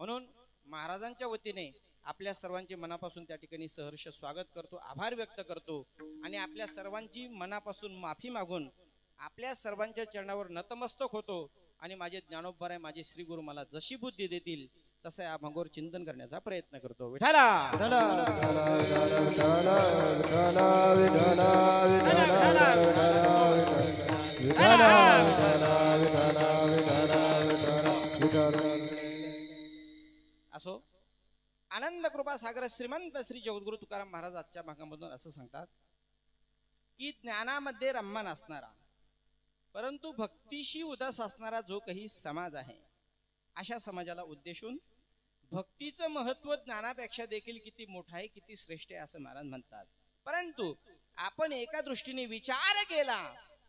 म्हणून महाराजांच्या वतीने आपल्या सर्वांचे मनापासून त्या ठिकाणी सहर्ष स्वागत करतो, आभार व्यक्त करतो आणि आपल्या सर्वांची मनापासून माफी मागून आपल्या सर्वांच्या चरणावर नतमस्तक होतो आणि माझे ज्ञानोबराय माझे श्री गुरु मला जशी बुद्धी देतील तसं या अभंगावर चिंतन करण्याचा प्रयत्न करतो. विठाला असो. आनंद कृपा सागर श्रीमंत श्री जगद्गुरु तुकाराम महाराज आजच्या भागामधून असं सांगतात की ज्ञानामध्ये रम्मान असणारा परंतु भक्तीशी उदास असणारा जो काही समाज आहे अशा समाजाला उद्देशून भक्तीचं महत्व ज्ञानापेक्षा देखील किती मोठं आहे, किती श्रेष्ठ आहे असं महाराज म्हणतात. परंतु आपण एका दृष्टीने विचार केला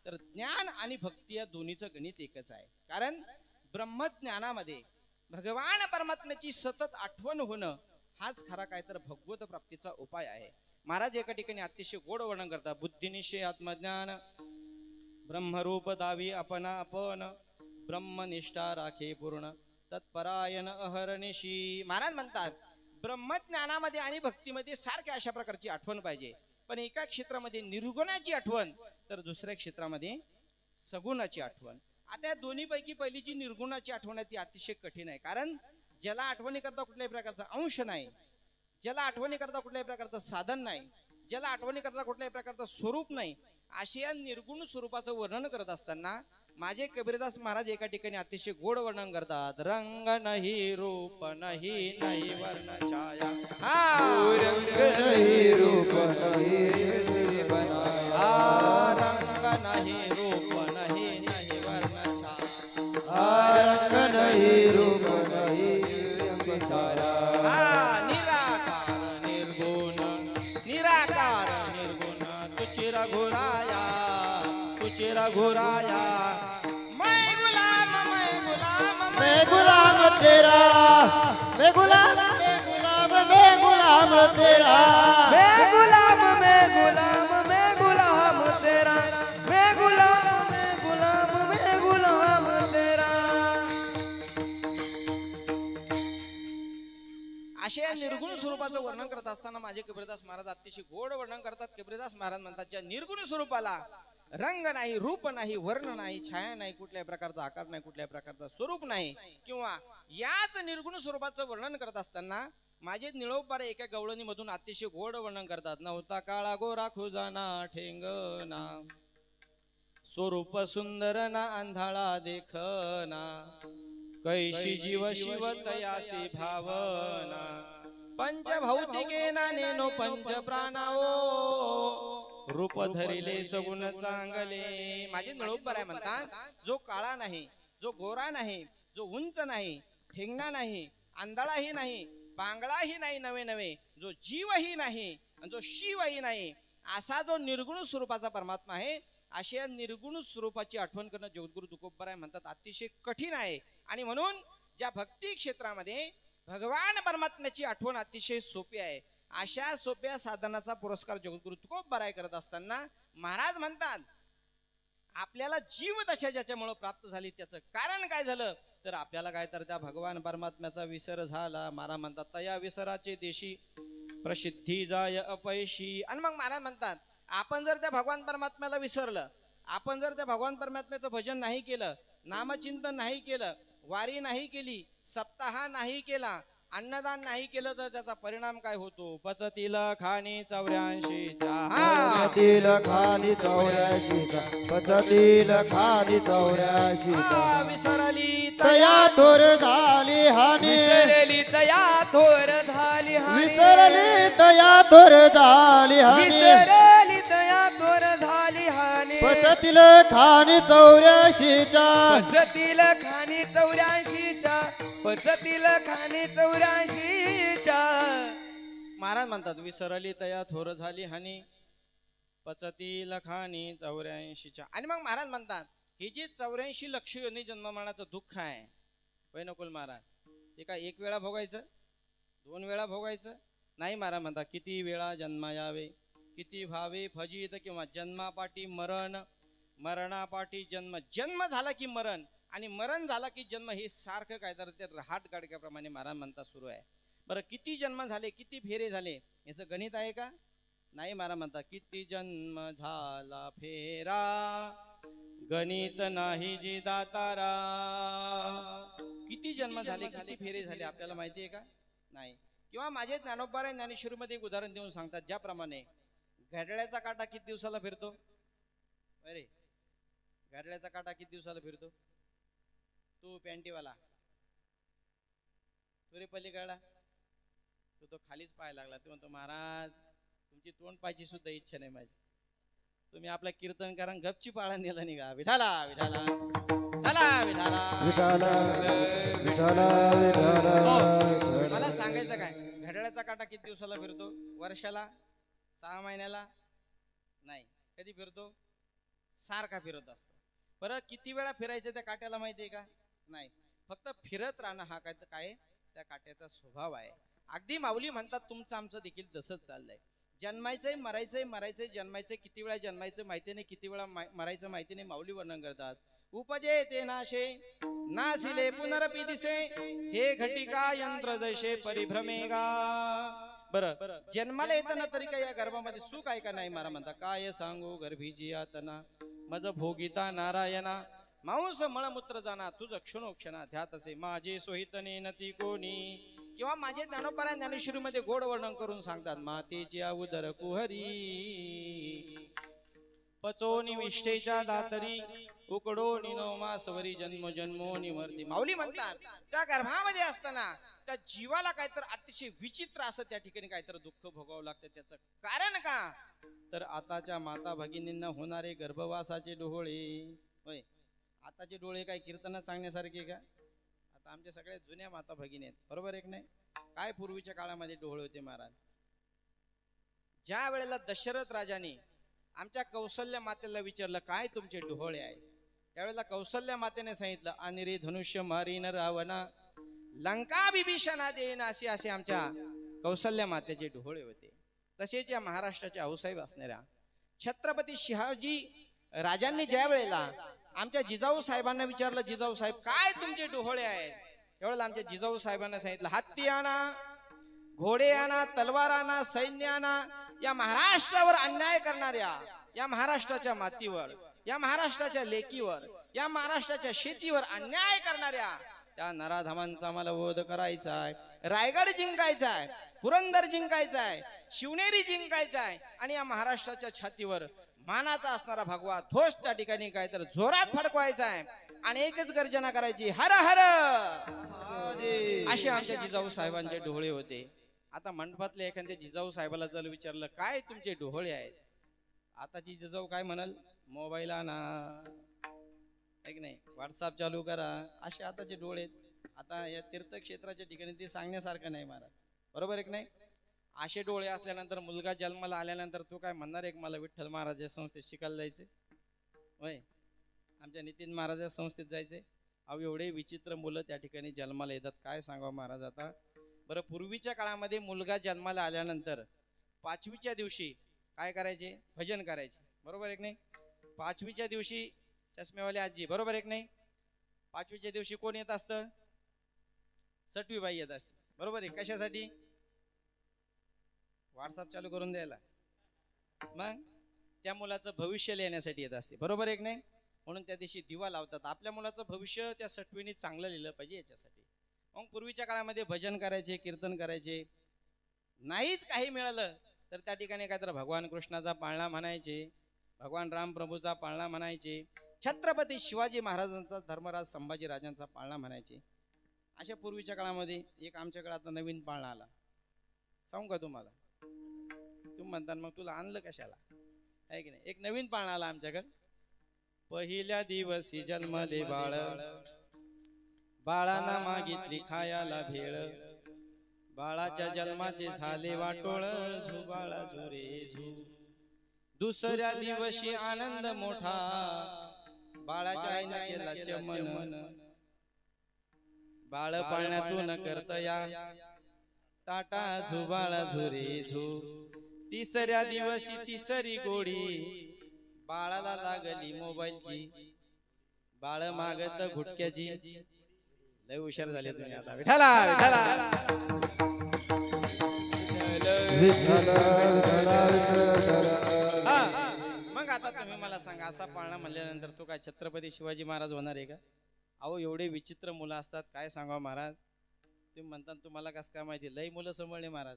तर ज्ञान आणि भक्ती या दोन्हीचं गणित एकच आहे. कारण ब्रह्मज्ञानामध्ये भगवान परमात्म्याची सतत आठवण होणं हाच खरा काय तर भगवत प्राप्तीचा उपाय आहे. महाराज एका ठिकाणी अतिशय गोड वर्णन करतात. बुद्धिनिश्चय आत्मज्ञान ब्रह्मरूप दावी अपना आपण ब्रह्मनिष्ठा राखे पूर्ण तत्परायण अहर्निशी. महाराज म्हणतात ब्रह्मज्ञानामध्ये आणि भक्तीमध्ये सारख्या अशा प्रकारची आठवण पाहिजे, पण एका क्षेत्रामध्ये निर्गुणाची आठवण तर दुसऱ्या क्षेत्रामध्ये सगुणाची आठवण. आता या दोन्ही पैकी पहिलीची निर्गुणाची आठवण ती अतिशय कठीण आहे. कारण ज्याला आठवणी करता कुठल्याही प्रकारचा अंश नाही, ज्याला आठवणी करता कुठल्याही प्रकारचं साधन नाही, ज्याला आठवणी करता कुठल्याही प्रकारचं स्वरूप नाही, अशा या निर्गुण स्वरूपाचं वर्णन करत असताना माझे कबीरदास महाराज एका ठिकाणी अतिशय गोड वर्णन करतात. रंग नाही रूप नाही नाही वर्ण छाया रंग नहीं रूप नहीं बनाया रंग नाही रूप नाही नाही वर्ण छाया रंग नहीं रूप नहीं निराकार निर्गुण निराकार निर्गुण तुझी रघुराया तुझी रघुराया मैं गुलाम मैं गुलाम तेरा मैं गुलाम मैं गुलाम मैं गुलाम तेरा मैं गुलाम मैं गुलाम मैं गुलाम तेरा मैं गुलाम मैं गुलाम मैं गुलाम तेरा. अशा या निर्गुण स्वरूपाचं वर्णन करत असताना माझे कबीरदास महाराज अतिशय गोड वर्णन करतात. कबीरदास महाराज म्हणतात ज्या निर्गुण स्वरूपाला रंग नाही रूप नाही वर्ण नाही छाया नाही कुठल्याही प्रकारचा आकार नाही कुठल्याही प्रकारचा स्वरूप नाही किंवा याच निर्गुण स्वरूपाचं वर्णन करत असताना माझे निळोबारे एका गवळणी मधून अतिशय गोड वर्णन करतात. नव्हता काळा गोरा खुजाना ठेंगना स्वरूप सुंदर ना आंधळा देखना कैशी जीव शिव तयासी भावना पंचभौतिके नानेनो पंच प्राणाओ रूप धरिले सगुण चांगले. माझे निळोबारे म्हणतात जो काळा नाही, जो गोरा नाही, जो उंच नाही, ठेंगणा नाही, आंधळाही नाही, पांगळाही नाही नवे नवे, जो जीवही नाही आणि जो शिवही नाही असा जो निर्गुण स्वरूपाचा परमात्मा आहे अशा निर्गुण स्वरूपाची आठवण करणं जगद्गुरु तुकोबराय म्हणतात अतिशय कठीण आहे. आणि म्हणून ज्या भक्ती क्षेत्रामध्ये भगवान परमात्म्याची आठवण अतिशय सोपी आहे अशा सोप्या साधनाचा पुरस्कार जगद्गुरु तुकोबराय करत असताना महाराज म्हणतात आपल्याला जीव दशा ज्याच्यामुळे प्राप्त झाली त्याचं कारण काय झालं तर आपल्याला काय तर त्या भगवान परमात्म्याचा विसर झाला. महाराज म्हणतात तया विसराचे देशी प्रसिद्धी जाय अपयशी. आणि मग महाराज म्हणतात आपण जर त्या भगवान परमात्म्याला विसरलं, आपण जर त्या भगवान परमात्म्याचं भजन नाही केलं, नामचिंतन नाही केलं, वारी नाही केली, सप्ताह नाही केला, अन्नदान नाही केलं तर त्याचा परिणाम काय होतो. पचतील खाणी 84चा पचतील खाणी 84चा पचतील खाणी 84चा विसरली तया थोर झाली हानी विसरली तया थोर झाली हानी विसरली तया थोर झाली हानी विसरली तया थोर झाली हानी पचतील खाणी 84चा पचतील खाणी 84च्या पचतील खाणी 84च्या. महाराज म्हणतात विसरली तया थोर झाली हानी पचतील खाणी 84च्या. आणि मग महाराज म्हणतात ही जी 84 लक्ष योनी जन्ममरणाचं दुःख आहे होय नकुल महाराज, ते काय एक वेळा भोगायचं, 2 वेळा भोगायचं नाही. महाराज म्हणतात किती वेळा जन्मा यावे किती भावे फजित किंवा जन्मापाठी मरण, मरणापाठी जन्म, जन्म झाला की मरण आणि मरण झाला की जन्म, हे सारखं काय तर ते रहाट गाडक्याप्रमाणे महाराज म्हणता सुरू आहे. बरं किती जन्म झाले, किती फेरे झाले, याचं गणित आहे का? नाही. महाराज म्हणता किती जन्म झाला फेरा, गणित नाही जी दातारा. किती जन्म झाले, किती फेरे झाले आपल्याला माहिती आहे का? नाही. किंवा माझे ज्ञानोबा ज्ञानेश्वरीमध्ये एक उदाहरण देऊन सांगतात, ज्याप्रमाणे घड्याळाचा काटा किती दिवसाला फिरतो? अरे घड्याळाचा काटा किती दिवसाला फिरतो? तू पॅन्टीवाला, तू रे पलीकडला, तू तो खालीच पाहायला लागला. तू म्हणतो महाराज तुमची तोंड पाहायची सुद्धा इच्छा नाही माझी, तुम्ही आपला कीर्तन करा, गपची पाळा नेला निघा. विठाला विठाला विठाला विठाला विठाला विठाला. मला सांगायचं काय, घड्याळाचा काटा किती दिवसाला फिरतो? वर्षाला, 6 महिन्याला? नाही. कधी फिरतो? सारखा फिरत असतो. बरं किती वेळा फिरायचं त्या काट्याला माहिती आहे का? नाही. फक्त फिरत राहणं हा काय त्या काट्याचा स्वभाव आहे. अगदी माऊली म्हणतात तुमचं आमचं देखील तसंच चाललंय. जन्मायचंय मरायचंय, मरायचंय जन्मायचंय, किती वेळा जन्मायचं माहिती नाही, किती वेळा मरायचं माहिती नाही. माऊली वर्णन करतात, उपजे ते नाशे नासिले पुनरपि दिसे, हे घटिका यंत्र जैसे परिभ्रमेगा. बरं जन्माला येताना तरी काय या गर्भामध्ये सुख आहे का? नाही. मला म्हणता काय सांगू गर्भीजी यातना, मज भोगिता नारायणा, मांस मळमूत्र जाना, तुझ क्षणोक्षणा ध्यात असे माझे सोहितने नती कोणी. किंवा माझे ज्ञानोबा ज्ञानेश्वरीमध्ये गोड वर्णन करून सांगतात, मातेची उदर कुहरी, पचोनी विष्ठेच्या दातरी, उकडोनी नवमासवरी जन्म जन्मोनी मरती. माऊली म्हणतात त्या गर्भामध्ये असताना त्या जीवाला काहीतरी अतिशय विचित्र असं त्या ठिकाणी काहीतरी दुःख भोगावं लागतं. त्याचं कारण का? तर आताच्या माता भगिनींना होणारे गर्भवासाचे डोळे. होय, आताचे डोळे काय कीर्तनात सांगण्यासारखे का? आता आमच्या सगळ्या जुन्या माता भगिनी आहेत, बरोबर एक नाही? काय पूर्वीच्या काळामध्ये डोळे होते महाराज. ज्या वेळेला दशरथ राजाने आमच्या कौशल्य मातेला विचारलं काय तुमचे डोळे आहे, त्यावेळेला कौशल्य मातेने सांगितलं, अनिरे धनुष्य मारीन रावणा, लंका विभीषणा देईन, असे असे आमच्या कौशल्य मातेचे डोळे होते. तसेच या महाराष्ट्राच्या आऊसाहेब असणाऱ्या छत्रपती शहाजी राजांनी ज्या वेळेला आमच्या जिजाऊ साहेबांना विचारलं, जिजाऊ साहेब काय तुमचे डोळे आहेत, त्यावेळेला आमच्या जिजाऊ साहेबांना सांगितलं, हत्ती आणा, घोडे आणा, तलवार आणा, सैन्य आणा. या महाराष्ट्रावर अन्याय करणाऱ्या, या महाराष्ट्राच्या मातीवर, या महाराष्ट्राच्या लेकीवर, या महाराष्ट्राच्या शेतीवर अन्याय करणाऱ्या त्या नराधमांचा मला वध करायचा आहे. रायगड जिंकायचा आहे, पुरंदर जिंकायचा आहे, शिवनेरी जिंकायचा आहे आणि या महाराष्ट्राच्या छातीवर मानाचा असणारा भगवा ध्वज त्या ठिकाणी काय तर जोरात फडकवायचा आहे आणि एकच गर्जना करायची, हर हर. असे आमच्या जिजाऊ साहेबांचे डोळे होते. आता मंडपातल्या एखाद्या जिजाऊ साहेबाला जर विचारलं काय तुमचे डोळे आहेत, आताची जिजाऊ काय म्हणाल, मोबाईल आणा, एक नाही, व्हॉट्सअप चालू करा. असे आताचे डोळे. आता या तीर्थक्षेत्राच्या ठिकाणी ते सांगण्यासारखं नाही महाराज, बरोबर एक नाही? असे डोळे असल्यानंतर मुलगा जन्माला आल्यानंतर तो काय म्हणणार एक मला विठ्ठल महाराज संस्थेत शिकायला जायचे, होय आमच्या नितीन महाराज संस्थेत जायचे. अहो एवढे विचित्र मुलं त्या ठिकाणी जन्माला येतात, काय सांगावं महाराज आता. बरं पूर्वीच्या काळामध्ये मुलगा जन्माला आल्यानंतर 5वीच्या दिवशी काय करायचे, भजन करायचे, बरोबर एक नाही? 5वीच्या दिवशी चष्मेवाले आजी, बरोबर एक नाही? 5वीच्या दिवशी कोण येत असतं, सटवीबाई येत असते, बरोबर आहे. कशासाठी? व्हॉट्सअप चालू करून द्यायला, मग त्या मुलाचं भविष्य लिहिण्यासाठी येत असते, बरोबर एक नाही? म्हणून त्या दिवशी दिवा लावतात, आपल्या मुलाचं भविष्य त्या सटवीने चांगलं लिहिलं पाहिजे याच्यासाठी. मग पूर्वीच्या काळामध्ये भजन करायचे, कीर्तन करायचे. नाहीच काही मिळालं तर त्या ठिकाणी काय तर भगवान कृष्णाचा पाळणा म्हणायचे, भगवान राम प्रभूचा पाळणा म्हणायचे, छत्रपती शिवाजी महाराजांचा, धर्मराज संभाजी राजांचा पाळणा म्हणायचे. अशा पूर्वीच्या काळामध्ये एक आमच्याकडे आता नवीन पाळणा आला, सांगू का तुम्हाला? तुम्ही म्हणता मग तुला आणलं कशाला, आहे की नाही? एक नवीन पाळणा आला आमच्याकडे. पहिल्या दिवशी जन्मले बाळ, बाळांना मागितली खायाला भेळ, बाळाच्या जन्माचे झाले वाटोळ, झू बाळा झू रे झू. दुसऱ्या दिवशी आनंद मोठा, बाळाच्या आईने केला चमन, बाळ पाळण्यातून करतया टाटा झू बाळा झू रे झू. तिसऱ्या दिवशी तिसरी गोडी बाळाला लागली मोबाईलची बाळ मागत गुटक्याची लय हुशार झाले तुम्ही आता विठाला विठाला मग आता तुम्ही मला सांगा असा पाळणा म्हणल्यानंतर तो काय छत्रपती शिवाजी महाराज होणार आहे का अहो एवढे विचित्र मुलं असतात काय सांगा महाराज तुम्ही म्हणतात तुम्हाला कसं काय माहिती लई मुलं सांभाळणे महाराज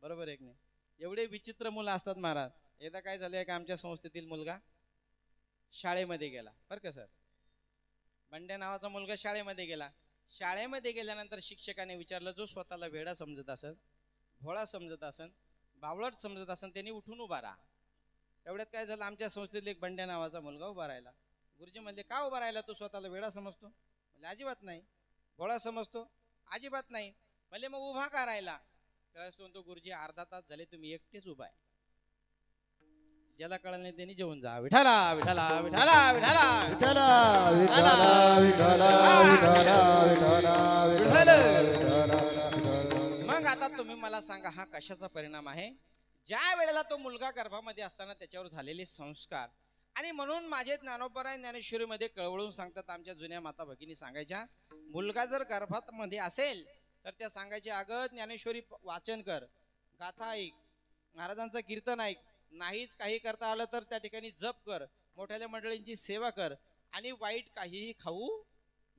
बरोबर आहे की नाही एवढे विचित्र मुलं असतात महाराज एकदा काय झालंय का आमच्या संस्थेतील मुलगा शाळेमध्ये गेला बरं का सर बंड्या नावाचा मुलगा शाळेमध्ये गेला शाळेमध्ये गेल्यानंतर शिक्षकाने विचारलं जो स्वतःला वेडा समजत असेल भोळा समजत असेल बावळट समजत असेल त्यांनी उठून उभा राहा एवढ्यात काय झालं आमच्या संस्थेतील एक बंड्या नावाचा मुलगा उभा राहिला गुरुजी म्हणले का उभा राहिला तू स्वतःला वेडा समजतो म्हणजे अजिबात नाही भोळा समजतो अजिबात नाही म्हणले मग उभा का राहिला तो गुरुजी अर्धा तास झाले तुम्ही एकटेच उभा आहे ज्याला कळलं नाही त्यांनी जेवून जा विठाला विठाला विठाला विठाला विठाला मग आता तुम्ही मला सांगा हा कशाचा परिणाम आहे ज्या वेळेला तो मुलगा गर्भामध्ये असताना त्याच्यावर झालेले संस्कार आणि म्हणून माझे ज्ञानोबराय ज्ञानेश्वरीमध्ये कळवळून सांगतात आमच्या जुन्या माता भगिनी सांगायच्या मुलगा जर गर्भात मध्ये असेल तर त्या सांगायचे अगं ज्ञानेश्वरी वाचन कर गाथा ऐक महाराजांचं कीर्तन ऐक नाहीच काही करता आलं तर त्या ठिकाणी जप कर मोठ्या मंडळींची सेवा कर आणि वाईट काहीही खाऊ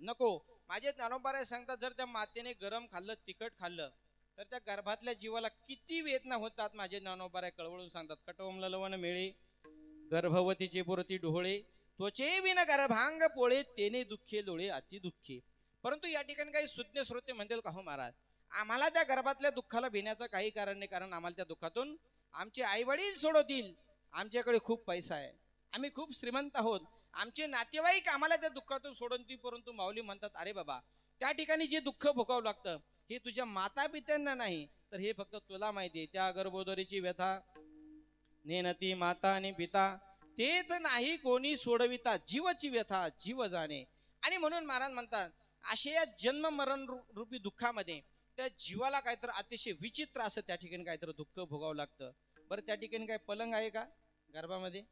नको माझे ज्ञानोबराय सांगतात जर त्या मातेने गरम खाल्लं तिखट खाल्लं तर त्या गर्भातल्या जीवाला किती वेदना होतात माझे ज्ञानोबराय कळवळून सांगतात कटोमला लवण मिळे गर्भवतीचे पुरती डोळे त्वचे विन गर्भांग पोळे तेने दुःखे लोळे अति दुःखे परंतु या ठिकाणी काही सुज्ञ श्रोते म्हणतील का हो महाराज आम्हाला त्या गर्भातल्या दुःखाला भिण्याचं काही कारण नाही कारण आम्हाला त्या दुःखातून आमचे आई वडील सोडवतील आमच्याकडे खूप पैसा आहे आम्ही खूप श्रीमंत आहोत आमचे नातेवाईक आम्हाला त्या दुःखातून सोडवतील परंतु माऊली म्हणतात अरे बाबा त्या ठिकाणी जे दुःख भोगावं लागतं हे तुझ्या माता पित्यांना नाही तर हे फक्त तुला माहिती आहे त्या गर्भोदरीची व्यथा नेनती माता आणि पिता तेच नाही कोणी सोडविता जीवाची व्यथा जीव जाणे आणि म्हणून महाराज म्हणतात अशा या जन्म मरण रूपी दुःखामध्ये त्या जीवाला काहीतरी अतिशय विचित्र असं त्या ठिकाणी काहीतरी दुःख भोगावं लागतं बरं त्या ठिकाणी काय पलंग आहे का गर्भामध्ये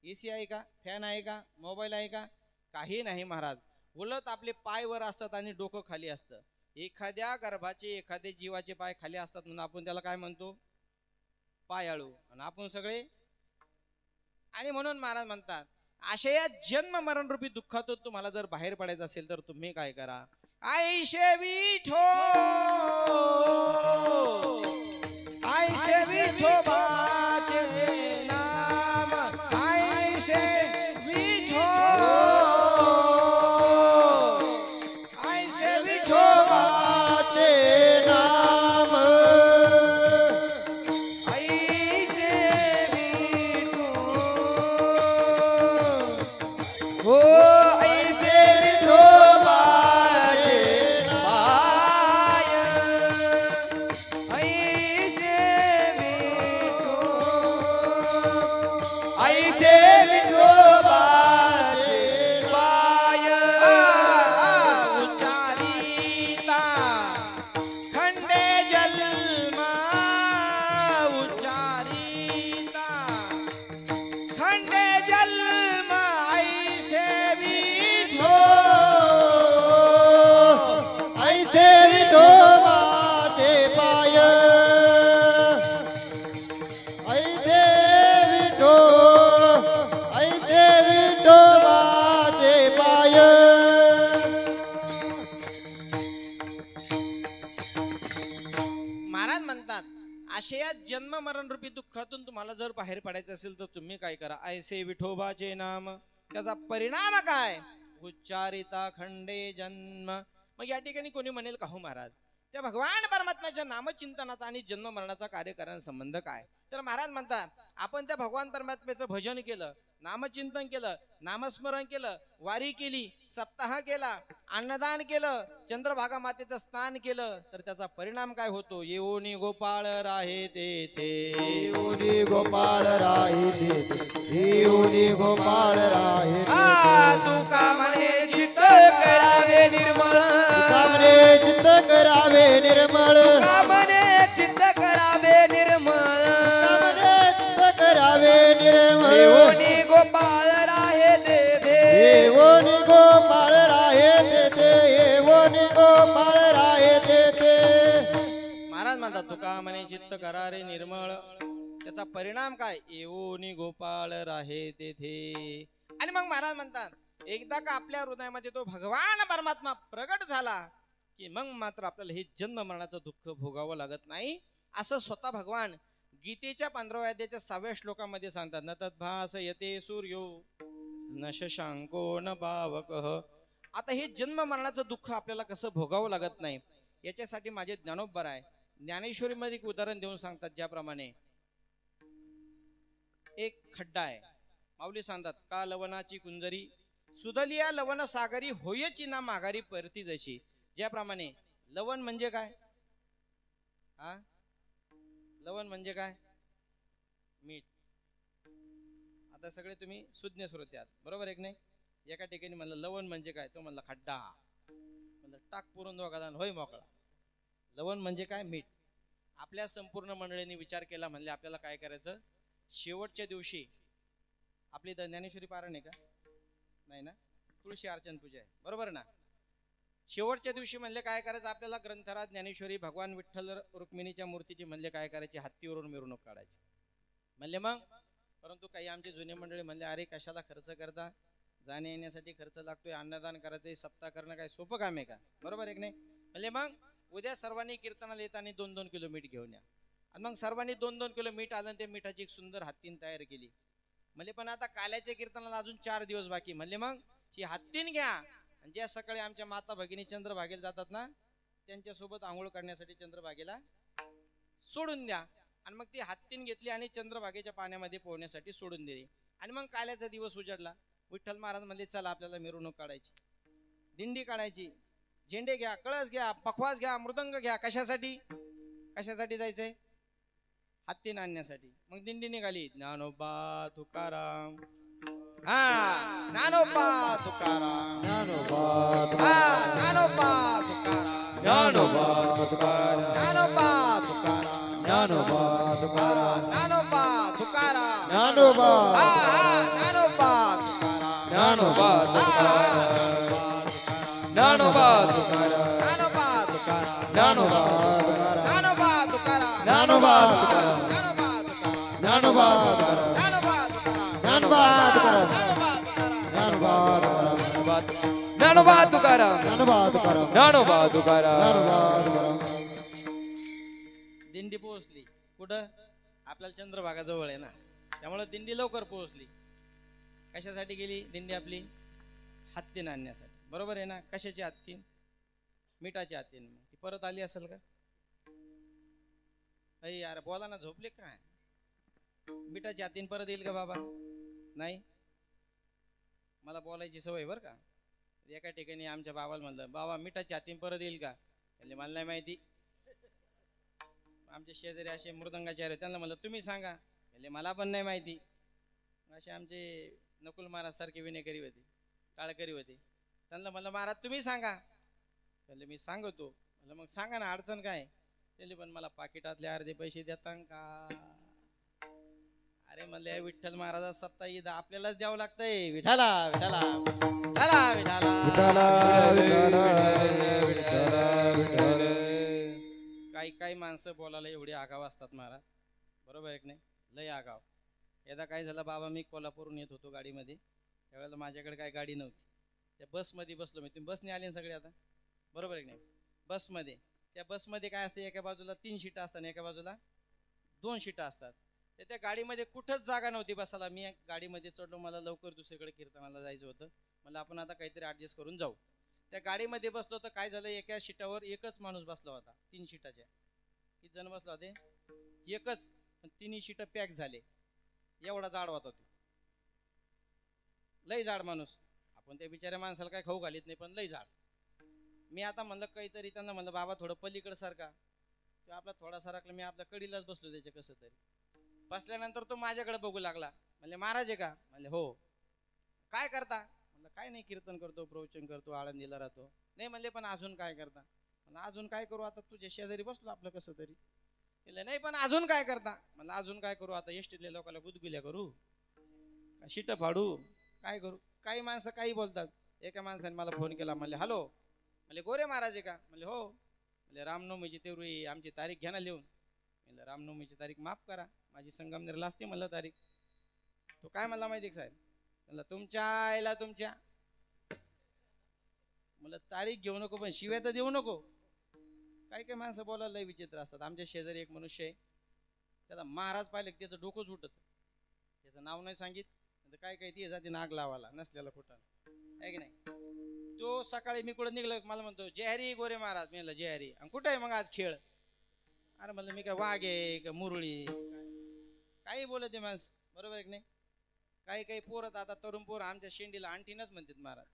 एसी आहे का फॅन आहे का मोबाईल आहे का काही नाही महाराज उलट आपले पाय वर असतात आणि डोकं खाली असतं एखाद्या गर्भाचे एखाद्या जीवाचे पाय खाली असतात म्हणून आपण त्याला काय म्हणतो पायाळू आणि आपण सगळे आणि म्हणून महाराज म्हणतात अशा या जन्म मरण रूपी दुःखातून तुम्हाला जर बाहेर पडायचं असेल तर तुम्ही काय करा आईशे विठो विठोबाचे नाम आईशे विठो आईशे विठोबाचे नाम आईशे विठो हो आईशे विठोबाचे पाय आईशे विठो आईशे विठोबाचे पाय उच्चारिता खंडे जन्मा उच्चारिता खंडे जन्म ऐसे विठो ऐसे विठोबाचे पाय ऐसे विठोबाचे पाय महाराज म्हणतात अशा या जन्म मरण रूपी दुःखातून तुम्हाला जर बाहेर पडायचं असेल तर तुम्ही काय करा ऐसे विठोबाचे नाम त्याचा परिणाम काय उच्चारिता खंडे जन्म मग या ठिकाणी कोणी म्हणेल का हो महाराज त्या भगवान परमात्म्याच्या नामचिंतनाचा आणि जन्म मरणाचा कार्यकारण संबंध काय तर महाराज म्हणतात आपण त्या भगवान परमात्म्याचं भजन केलं नामचिंतन केलं नामस्मरण केलं वारी केली सप्ताह केला अन्नदान केलं चंद्रभागा मातेचं स्नान केलं तर त्याचा परिणाम काय होतो येऊनी गोपाळ राहे तेथे येऊनी गोपाळ राही तेथे येऊनी गोपाळ राही तुका म्हणे चित्त करावे निर्मळ कामने चित्त करावे निर्मळ तुका म्हणे चित्त करावे निर्मळ म्हणतात तुका म्हणे चित्त करा रे निर्मळ, त्याचा परिणाम काय, येऊनी गोपाळ राहे तेथे. आणि मग महाराज म्हणतात एकदा का आपल्या हृदयामध्ये तो भगवान परमात्मा प्रगट झाला की मग मात्र आपल्याला हे जन्म मरणाचं दुःख भोगावं लागत नाही, असं स्वतः भगवान गीतेच्या 15व्या अध्यायाच्या 6व्या श्लोकामध्ये सांगतात. न तद्भास यते सूर्यो न शशांको न पावकः. आता हे जन्म मरणाचं दुःख आपल्याला कसं भोगावं लागत नाही याच्यासाठी माझे ज्ञानोबा आहे ज्ञानेश्वरीमध्ये एक उदाहरण देऊन सांगतात. ज्याप्रमाणे एक खड्डा आहे, माऊली सांगतात का लवणाची कुंजरी सुधलिया लवण सागरी होयची ना माघारी परती जशी. ज्याप्रमाणे लवण म्हणजे काय, हा लवण म्हणजे काय, मीठ. आता सगळे तुम्ही सुज्ञ श्रोते आहात, बरोबर एक नाही. एका ठिकाणी म्हणलं लवण म्हणजे काय, तो म्हणला खड्डा, म्हणलं टाक पुरून दोघा होय मोकळा. लवण म्हणजे काय, मीठ. आपल्या संपूर्ण मंडळींनी विचार केला, म्हणले आपल्याला काय करायचं, शेवटच्या दिवशी आपली ज्ञानेश्वरी पारायण आहे का, नाही ना, तुळशी अर्चन पूजा आहे, बरोबर ना. शेवटच्या दिवशी म्हणले काय करायचं आपल्याला, ग्रंथराज ज्ञानेश्वरी भगवान विठ्ठल रुक्मिणीच्या मूर्तीची म्हणले काय करायची, हत्तीवरून मिरवणूक काढायची म्हणले. मग परंतु काही आमचे जुने मंडळी म्हणले अरे कशाला खर्च करता, जाण्या येण्यासाठी खर्च लागतोय, अन्नदान करायचं, सप्ताह करणं काय सोपं काम आहे का, बरोबर एक नाही. म्हणले मग उद्या सर्वांनी कीर्तनाला येताना 2-2 किलो मीठ घेऊन या. आणि मग सर्वांनी 2-2 किलो मीठ आलं, ते मिठाची एक सुंदर हत्तीन तयार केली. म्हणले पण आता काल्याच्या कीर्तनाला अजून 4 दिवस बाकी. म्हणले मग ही हत्तीन घ्या, आणि ज्या सकाळी आमच्या माता भगिनी चंद्रभागेला जातात ना, त्यांच्यासोबत आंघोळ करण्यासाठी चंद्रभागेला सोडून द्या. आणि मग ती हत्तीन घेतली आणि चंद्रभागेच्या पाण्यामध्ये पोहण्यासाठी सोडून दिली. आणि मग काल्याचा दिवस उजाडला. विठ्ठल महाराज म्हणले चला आपल्याला मिरवणूक काढायची, दिंडी काढायची, झेंडे घ्या, कळस घ्या, पखवास घ्या, मृदंग घ्या. कशासाठी, कशासाठी जायचंय, हत्तीन आणण्यासाठी. मग दिंडी निघाली. ज्ञानोबा तुकाराम, हा ज्ञानोबा तुकाराम, ज्ञानोबा ज्ञानोबा तुकाराम, ज्ञानोबा तुकाराम, ज्ञानोबा तुकाराम, ज्ञानोबा तुकाराम, ज्ञानोबा तुकाराम, ज्ञानोबा ज्ञानोबा तुकाराम, ज्ञानोबा तुकाराम, ज्ञानोबा ज्ञानोबा तुकाराम, तुकाराम, ज्ञानोबा ज्ञानोबा तुकाराम, तुकाराम, ज्ञानोबा ज्ञानोबा तुकाराम, ज्ञानोबा ज्ञानोबा तुकाराम, तुकाराम, ज्ञानोबा तुकाराम, ज्ञानोबा तुकाराम, ज्ञानोबा तुकाराम. दिंडी पोहोचली कुठं, आपल्याला चंद्रभागा जवळ आहे ना, त्यामुळे दिंडी लवकर पोहोचली. कशासाठी गेली दिंडी आपली, हत्तीन आणण्यासाठी, बरोबर आहे ना. कशाची हत्तीन, मिठाची हत्तीन. ती परत आली असेल का, अरे यार बोला ना, झोपले काय, मिठाची हत्तीन परत येईल का बाबा, नाही. मला बोलायची सवय बर का. एका ठिकाणी आमच्या बाबाला म्हणलं बाबा मिठाची हत्तीन परत येईल का, म्हणजे मला नाही माहिती. आमचे शेजारी असे मृदंगाचार्य, त्यांना म्हणलं तुम्ही सांगा, म्हणजे मला पण नाही माहिती. असे आमचे नकुल महाराज सारखे विनेकरी होते, टाळकरी होते. त्यांना म्हणलं महाराज तुम्ही सांगा, म्हणजे मी सांगतो. म्हणलं मग सांगा ना, अडचण काय. त्याले पण मला पाकिटातले अर्धे पैसे देता का. अरे म्हणले विठ्ठल महाराजा सप्ताह ईद आपल्यालाच द्यावं लागतंय. विठाला विठाला विठाला विठाला. काही माणसं बोलायला एवढे आगाव असतात महाराज, बरोबर आहे की नाही, लय आगाव. एकदा काय झालं, बाबा मी कोल्हापूरहून येत होतो गाडीमध्ये, त्यावेळेला माझ्याकडे काय गाडी नव्हती. त्या बसमध्ये बसलो मी. तुम्ही बसने आले सगळे आता, बरोबर आहे की नाही. बसमध्ये, त्या बसमध्ये काय असते, एका बाजूला 3 सीटा असतात, एका बाजूला 2 सीटा असतात. तर त्या गाडीमध्ये कुठंच जागा नव्हती बसायला. मी गाडीमध्ये चढलो, मला लवकर दुसरीकडे कीर्तनाला जायचं होतं. मला आपण आता काहीतरी ॲडजस्ट करून जाऊ. त्या गाडीमध्ये बसलो तर काय झालं, एका सीटावर एकच माणूस बसला होता. 3 सीटाच्या किती जण बसला होते, एकच. पण 3 सीट पॅक झाले. एवढा जाड होता तो, लय जाड माणूस. आपण त्या बिचाऱ्या माणसाला काय खाऊ घालीत नाही, पण लय जाड. मी आता म्हणलं काहीतरी, त्यांना म्हणलं बाबा थोडं पलीकडे सारखा. तो आपला थोडा सारखला, मी आपल्या कडीलाच बसलो त्याच्या. कसं तरी बसल्यानंतर तो माझ्याकडे बघू लागला. म्हणले महाराज आहे का, म्हणले हो. काय करता, म्हणलं काय नाही, कीर्तन करतो, प्रवचन करतो, आळंदीला राहतो. नाही म्हणले पण अजून काय करता. म्हणलं अजून काय करू, आता तुझ्या शेजारी बसलो आपलं कसं तरी. नाही पण अजून काय करता. म्हणलं अजून काय करू, आता एसटीतल्या लोकांना गुदगुल्या करू, शिट फाडू, काय करू. काही माणसं काही बोलतात. एका माणसाने मला फोन केला, म्हणले हॅलो, म्हणले गोरे महाराज आहे का, म्हणले हो. म्हणजे रामनवमीची तेवढी आमची तारीख घ्या ना लिहून. म्हणलं रामनवमीची तारीख माफ करा, माझी संगमनेरला असते म्हणलं तारीख. तो काय म्हणला माहिती साहेब, म्हणलं तुमच्या आईला तुमच्या, म्हणलं तारीख घेऊ नको पण शिव्या तर देऊ नको. काही काही माणसं बोलायला लय विचित्र असतात. आमच्या शेजारी एक मनुष्य आहे, त्याला महाराज पाहिले की त्याचं डोकंच उठत. त्याचं नाव नाही सांगित, काय काय ती जाती नाग लावाला नसलेला खोटा आहे की नाही. तो सकाळी मी कुठं निघलं मला म्हणतो जय हरी गोरे महाराज. मी म्हणलं जय हरी. आणि कुठं आहे मग आज खेळ? अरे म्हणलं मी काय वाघ आहे का मुरळी, काही बोलत आहे माणस, बरोबर आहे की नाही. काही काही पोरत आता तरुण पोर आमच्या शेंडीला आणखीनच म्हणतात महाराज.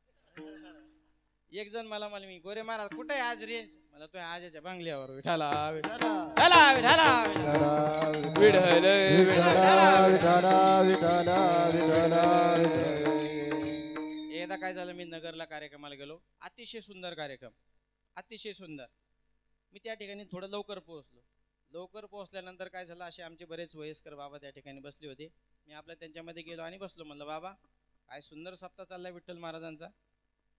एक जण मला म्हणले मी गोरे महाराज कुठे आहे आज रेंज? मला तो आजाच्या बंगल्यावर. विठाला विठाला विठाला विठ्ठल एकदा काय झालं, मी नगरला कार्यक्रमाला गेलो. अतिशय सुंदर कार्यक्रम, अतिशय सुंदर. मी त्या ठिकाणी थोडं लवकर पोहोचलो. लवकर पोहोचल्यानंतर काय झालं, असे आमचे बरेच वयस्कर बाबा त्या ठिकाणी बसले होते. मी आपल्या त्यांच्यामध्ये गेलो आणि बसलो. म्हणलं बाबा काय सुंदर सप्ताह चाललाय विठ्ठल महाराजांचा,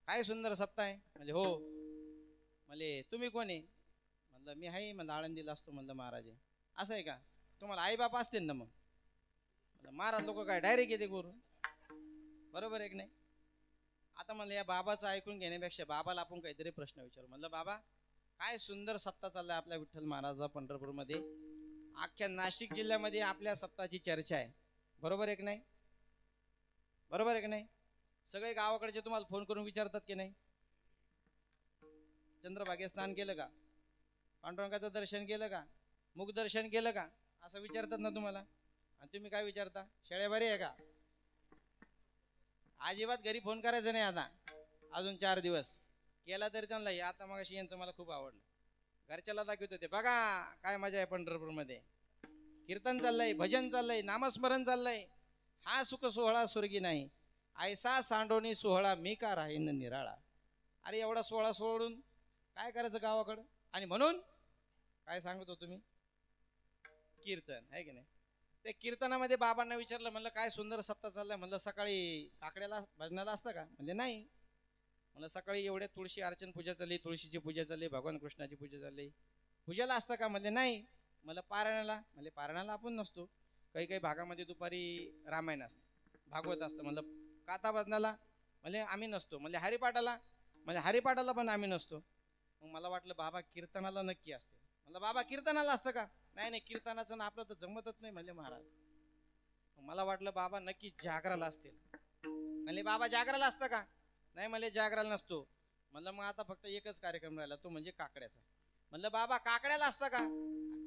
काय सुंदर सप्ताह आहे. म्हणजे हो. म्हणले तुम्ही कोण आहे? म्हणलं मी आहे, म्हणलं आळंदीला असतो. म्हणलं महाराज आहे. असं आहे का? तुम्हाला आई बाप असतील ना? मग महाराज लोक काय डायरेक्ट येते करून, बरोबर आहे की नाही. आता म्हणलं या बाबाचं ऐकून घेण्यापेक्षा बाबाला आपण काहीतरी प्रश्न विचारू. म्हणलं बाबा काय सुंदर सप्ताह चाललाय आपल्या विठ्ठल महाराजा पंढरपूरमध्ये, अख्ख्या नाशिक जिल्ह्यामध्ये आपल्या सप्ताहाची चर्चा आहे, बरोबर आहे की नाही. बरोबर आहे की नाही. सगळे गावाकडचे तुम्हाला फोन करून विचारतात की नाही, चंद्रभागेत स्नान केलं का, पांडुरंगाचं दर्शन केलं का, मुख दर्शन केलं का, असं विचारतात ना तुम्हाला. आणि तुम्ही काय विचारता, शेळ्या बरी आहे का? अजिबात घरी फोन करायचं नाही आता अजून 4 दिवस. केला तरी त्यांना आता मग यांचं मला खूप आवडलं. घरच्याला दाखवत होते बघा काय मजा आहे पंढरपूरमध्ये, कीर्तन चाललंय, भजन चाललंय, नामस्मरण चाललंय. हा सुख सोहळा स्वर्गी नाही, ऐसा सांडोनी सोहळा मी का राहीन निराळा. अरे एवढा सोहळा सोडून काय करायचं गावाकडं. आणि म्हणून काय सांगत होतो मी, कीर्तन आहे की नाही. त्या कीर्तनामध्ये बाबांना विचारलं, म्हणलं काय सुंदर सप्ताह चाललाय. म्हणलं सकाळी काकड्याला भजनाला असतं का? म्हणजे नाही. म्हणलं सकाळी एवढ्या तुळशी अर्चन पूजा चालली, तुळशीची पूजा चालली, भगवान कृष्णाची पूजा चालली, पूजेला असतं का? म्हणजे नाही. मला पारायणाला? म्हणजे पारायणाला आपण नसतो, काही काही भागामध्ये दुपारी रामायण असतं, भागवत असतं. म्हणलं काथा भजनाला? म्हणजे आम्ही नसतो. म्हणजे हरिपाठाला? म्हणजे हरिपाठाला पण आम्ही नसतो. मग मला वाटलं बाबा कीर्तनाला नक्की असते. म्हणलं बाबा कीर्तनाला असतं का? नाही नाही कीर्तनाचं ना आपलं तर जमतच नाही म्हणले महाराज. मला वाटलं बाबा नक्की जागराला असतील. म्हणले बाबा जागराला असतं का? नाही म्हणले जागराला नसतो. म्हणलं मग आता फक्त एकच कार्यक्रम राहिला, तो म्हणजे काकड्याचा. म्हणलं बाबा काकड्याला असतं का?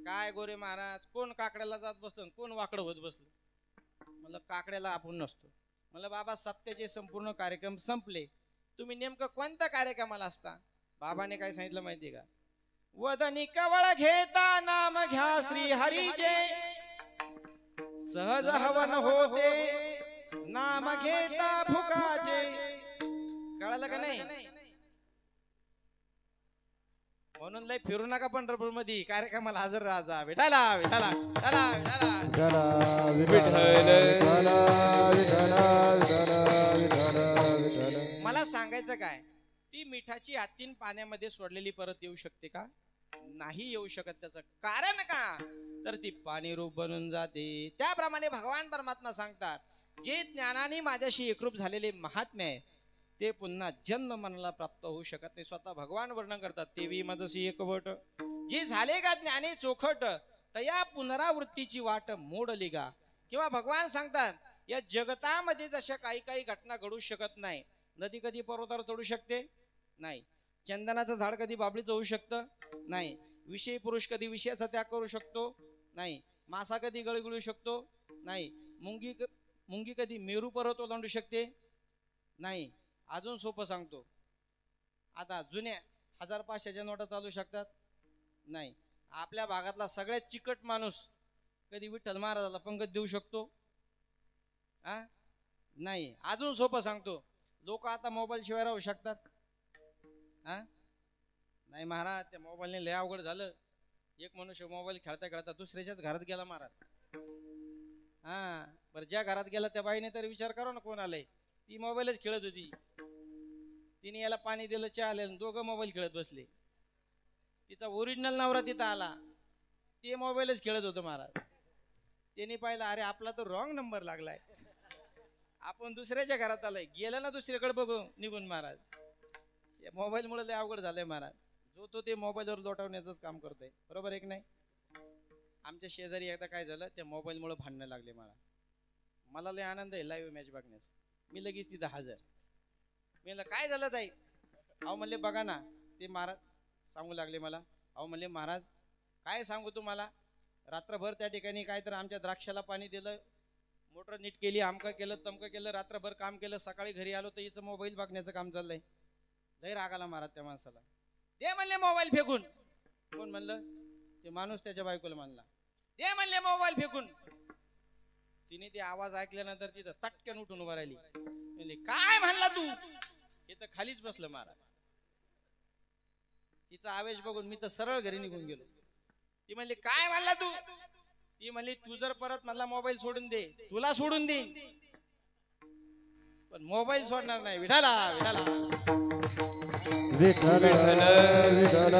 काय गोरे महाराज, कोण काकड्याला जात बसलं, कोण वाकडं होत बसलं. म्हणलं काकड्याला आपण नसतो. म्हणलं बाबा सप्त्याचे संपूर्ण कार्यक्रम संपले, तुम्ही नेमकं कोणत्या कार्यक्रमाला असता? बाबाने काय सांगितलं माहितीये का, वदनी कवळ घेता नाम घ्या श्री हरीचे, सहज हवन होते नाम घेता भुकाचे. कळालं का नाही? म्हणून लय फिरू नका पंढरपूर मध्ये, कार्यक्रमाला हजर राहा. विठाला विठाला विठाला मला सांगायचं काय, ती मिठाची आतीन पाण्यामध्ये सोडलेली परत येऊ शकते का? नाही येऊ शकत. त्याचं कारण का, तर ती पाणी रूप बनून जाते. त्याप्रमाणे भगवान परमात्मा सांगतात, जे ज्ञानाने माझ्याशी एकरूप झालेले महात्मे आहेत ते पुन्हा जन्म मनाला प्राप्त होऊ शकत नाही. स्वतः भगवान वर्णन करतात, तेवी माझशी एकवट, जे झाले का ज्ञाने चोखट, तया पुनरावृत्तीची वाट मोडली गा. किंवा भगवान सांगतात, या जगतामध्ये जशा काही काही घटना घडू शकत नाही. नदी कधी पर्वतावर चढू शकते? नाही. चंदनाचं झाड कधी बाबळीचं होऊ शकतं? नाही. विषयी पुरुष कधी विषयाचा त्याग करू शकतो? नाही. मासा कधी गळगळू शकतो? नाही. मुंगी कधी मेरू पर्वत ओलांडू शकते? नाही. अजून सोपं सांगतो, आता जुन्या 1000-500च्या नोटा चालू शकतात? नाही. आपल्या भागातला सगळ्यात चिकट माणूस कधी विठ्ठल महाराजाला पंगत देऊ शकतो? नाही. अजून सोपं सांगतो, लोक आता मोबाईल शिवाय राहू शकतात? नाही महाराज, त्या मोबाईलने लय अवघड झालं. एक मनुष्य मोबाईल खेळता खेळता दुसऱ्याच्याच घरात गेला महाराज. बरं, ज्या घरात गेला त्या बाईने तरी विचार करा ना कोण आलंय. ती मोबाईलच खेळत होती, तिने याला पाणी दिलं, चहा आले, दोघं मोबाईल खेळत बसले. तिचा ओरिजिनल नवरा तिथं आला, ते मोबाईलच खेळत होतो महाराज. त्यांनी पाहिलं, अरे आपला तर रॉंग नंबर लागलाय, आपण दुसऱ्याच्या घरात आलाय. गेलं ना दुसरीकडे बघू निघून महाराज. या मोबाईल मुळे लय अवघड झालंय महाराज. जो तो ते मोबाईलवर लोटवण्याचंच काम करतोय, बरोबर आहे की नाही. आमच्या शेजारी एकदा काय झालं, त्या मोबाईल मुळे भांडणं लागले महाराज. मला लय आनंद आहे लाईव्ह मॅच बघण्यास. मी लगेच तिथं हजर. मी म्हणलं काय झालं ताई. अहो म्हणले बघा ना, ते महाराज सांगू लागले मला. अहो म्हणले महाराज काय सांगू तुम्हाला, रात्रभर त्या ठिकाणी काय तर आमच्या द्राक्षाला पाणी दिलं, मोटर नीट केली, आमकं केलं तमकं केलं, रात्रभर काम केलं. सकाळी घरी आलो तर हिचं मोबाईल बघण्याचं काम चाललंय. लय राग आला महाराज त्या माणसाला. दे म्हणले मोबाईल फेकून. कोण म्हणलं, ते माणूस त्याच्या बायकोला म्हणला, दे म्हणले मोबाईल फेकून. तिने ते आवाज ऐकल्यानंतर तिथं तटक्यान उठून उभा राहिली. म्हणले काय म्हणला तू. हे तर खालीच बसलं महाराज. तिचा आवेश बघून मी तर सरळ घरी निघून गेलो. ती म्हणली काय म्हणला तू. ती म्हणली तू जर परत मला मोबाईल सोडून दे, तुला सोडून दे, पण मोबाईल सोडणार नाही. विठाला विठाला विठ्ठल विठ्ठल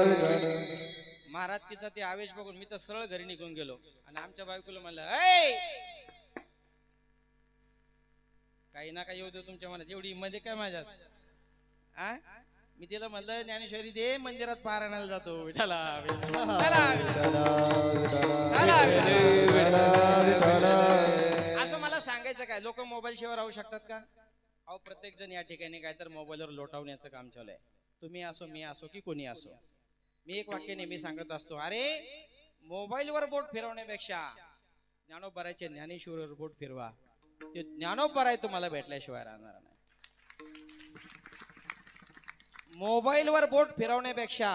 विठ्ठल. महाराज तिचा ते आवेश बघून मी तर सरळ घरी निघून गेलो. आणि आमच्या बायकोला म्हणलं, ऐ काही ना काही येऊ दे तुमच्या मनात, एवढी मध्ये काय माझ्यात. आ मी तिला म्हणलं ज्ञानेश्वरी दे, मंदिरात पारायणाला जातो. विठाला असं मला सांगायचं काय, लोक मोबाईल शिवाय राहू शकतात का. अहो प्रत्येक जण या ठिकाणी काय तर मोबाईलवर लोटावण्याचं काम चालू आहे. तुम्ही असो, मी असो, की कोणी असो. मी एक वाक्य नेहमी सांगत असतो, अरे मोबाईलवर बोट फिरवण्यापेक्षा ज्ञानोबराचे ज्ञानेश्वरवर बोट फिरवा. ते ज्ञानोबराय तुम्हाला भेटल्याशिवाय राहणार नाही. मोबाईलवर बोट फिरवण्यापेक्षा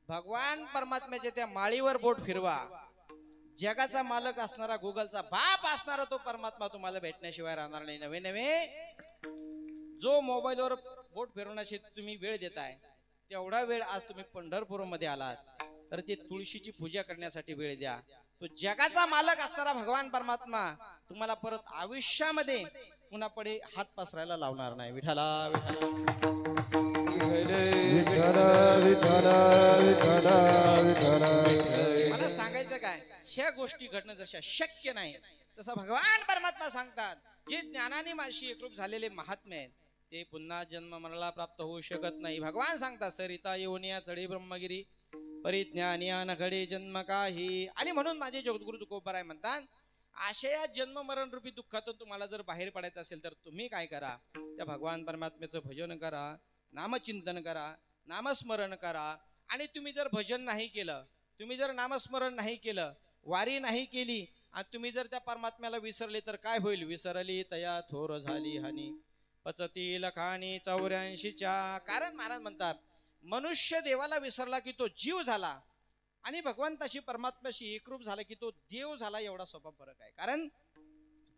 भगवान परमात्म्याच्या त्या माळीवर बोट फिरवा. जगाचा मालक असणारा, गुगलचा बाप असणारा तो परमात्मा तुम्हाला भेटण्याशिवाय राहणार नाही. नवे नवे जो मोबाईलवर बोट फिरवण्याशी तुम्ही वेळ देताय, तेवढा वेळ आज तुम्ही पंढरपूर मध्ये आलात तर ते तुळशीची पूजा करण्यासाठी वेळ द्या. तो जगाचा मालक असणारा भगवान परमात्मा तुम्हाला परत आयुष्यामध्ये पुन्हा पुढे हात पसरायला लावणार नाही. विठाला मला सांगायचं काय, ह्या गोष्टी घडणं जशा शक्य नाही तसं भगवान परमात्मा सांगतात. जे ज्ञानाने माझी एकरूप झालेले महात्मे आहेत ते पुन्हा जन्म मरणाला प्राप्त होऊ शकत नाही. भगवान सांगतात, सरिता येऊनिया चढी ब्रह्मगिरी, परिज्ञानिया नघडे जन्म काही. आणि म्हणून माझे जगद्गुरु तुकोबराय म्हणतात, अशा या जन्म मरण रूपी दुःखातून तुम्हाला जर बाहेर पडायचं असेल तर तुम्ही काय करा, त्या भगवान परमात्म्याचं भजन करा, नामचिंतन करा, नामस्मरण करा. आणि तुम्ही जर भजन नाही केलं, तुम्ही जर नामस्मरण नाही केलं, वारी नाही केली, आणि तुम्ही जर त्या परमात्म्याला विसरले तर काय होईल. विसरली तया थोर झाली हानी, पचती लखानी 84च्या. कारण महाराज म्हणतात, मनुष्य देवाला विसरला की तो जीव झाला, आणि भगवंताशी परमात्म्याशी एकरूप झाला की तो देव झाला. एवढा सोपा फरक आहे. कारण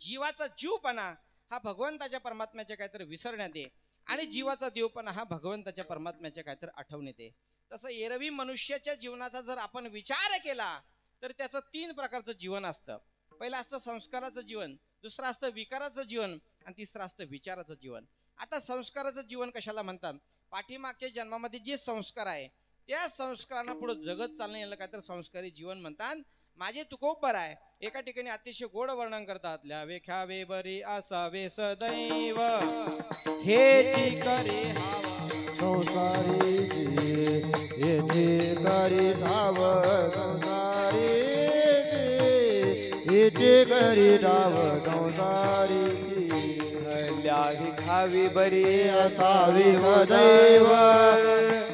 जीवाचा जीवपणा हा भगवंताच्या परमात्म्याच्या काहीतरी विसरण्यात आहे, आणि जीवाचा देवपणा हा भगवंताच्या परमात्म्याच्या काहीतरी आठवण्यात आहे. तसं एरवी मनुष्याच्या जीवनाचा जर आपण विचार केला तर त्याचं 3 प्रकारचं जीवन असतं. पहिलं असतं संस्काराचं जीवन, दुसरं असतं विकाराचं जीवन, आणि तिसरं असतं विचाराचं जीवन. आता संस्काराचं जीवन कशाला म्हणतात, पाठीमागच्या जन्मामध्ये जे संस्कार आहे त्या संस्कारांना पुढे जगत चालणं याला काय तर संस्कारी जीवन म्हणतात. माझे तुकोबराय एका ठिकाणी अतिशय गोड वर्णन करतात. ल्यावे ख्यावे बरी असावे सदैव, हे करे संसारी येथे करी धाव, संसारी येथे करी धाव, संसारी ल्यावी खावी बरी असावी सदैव,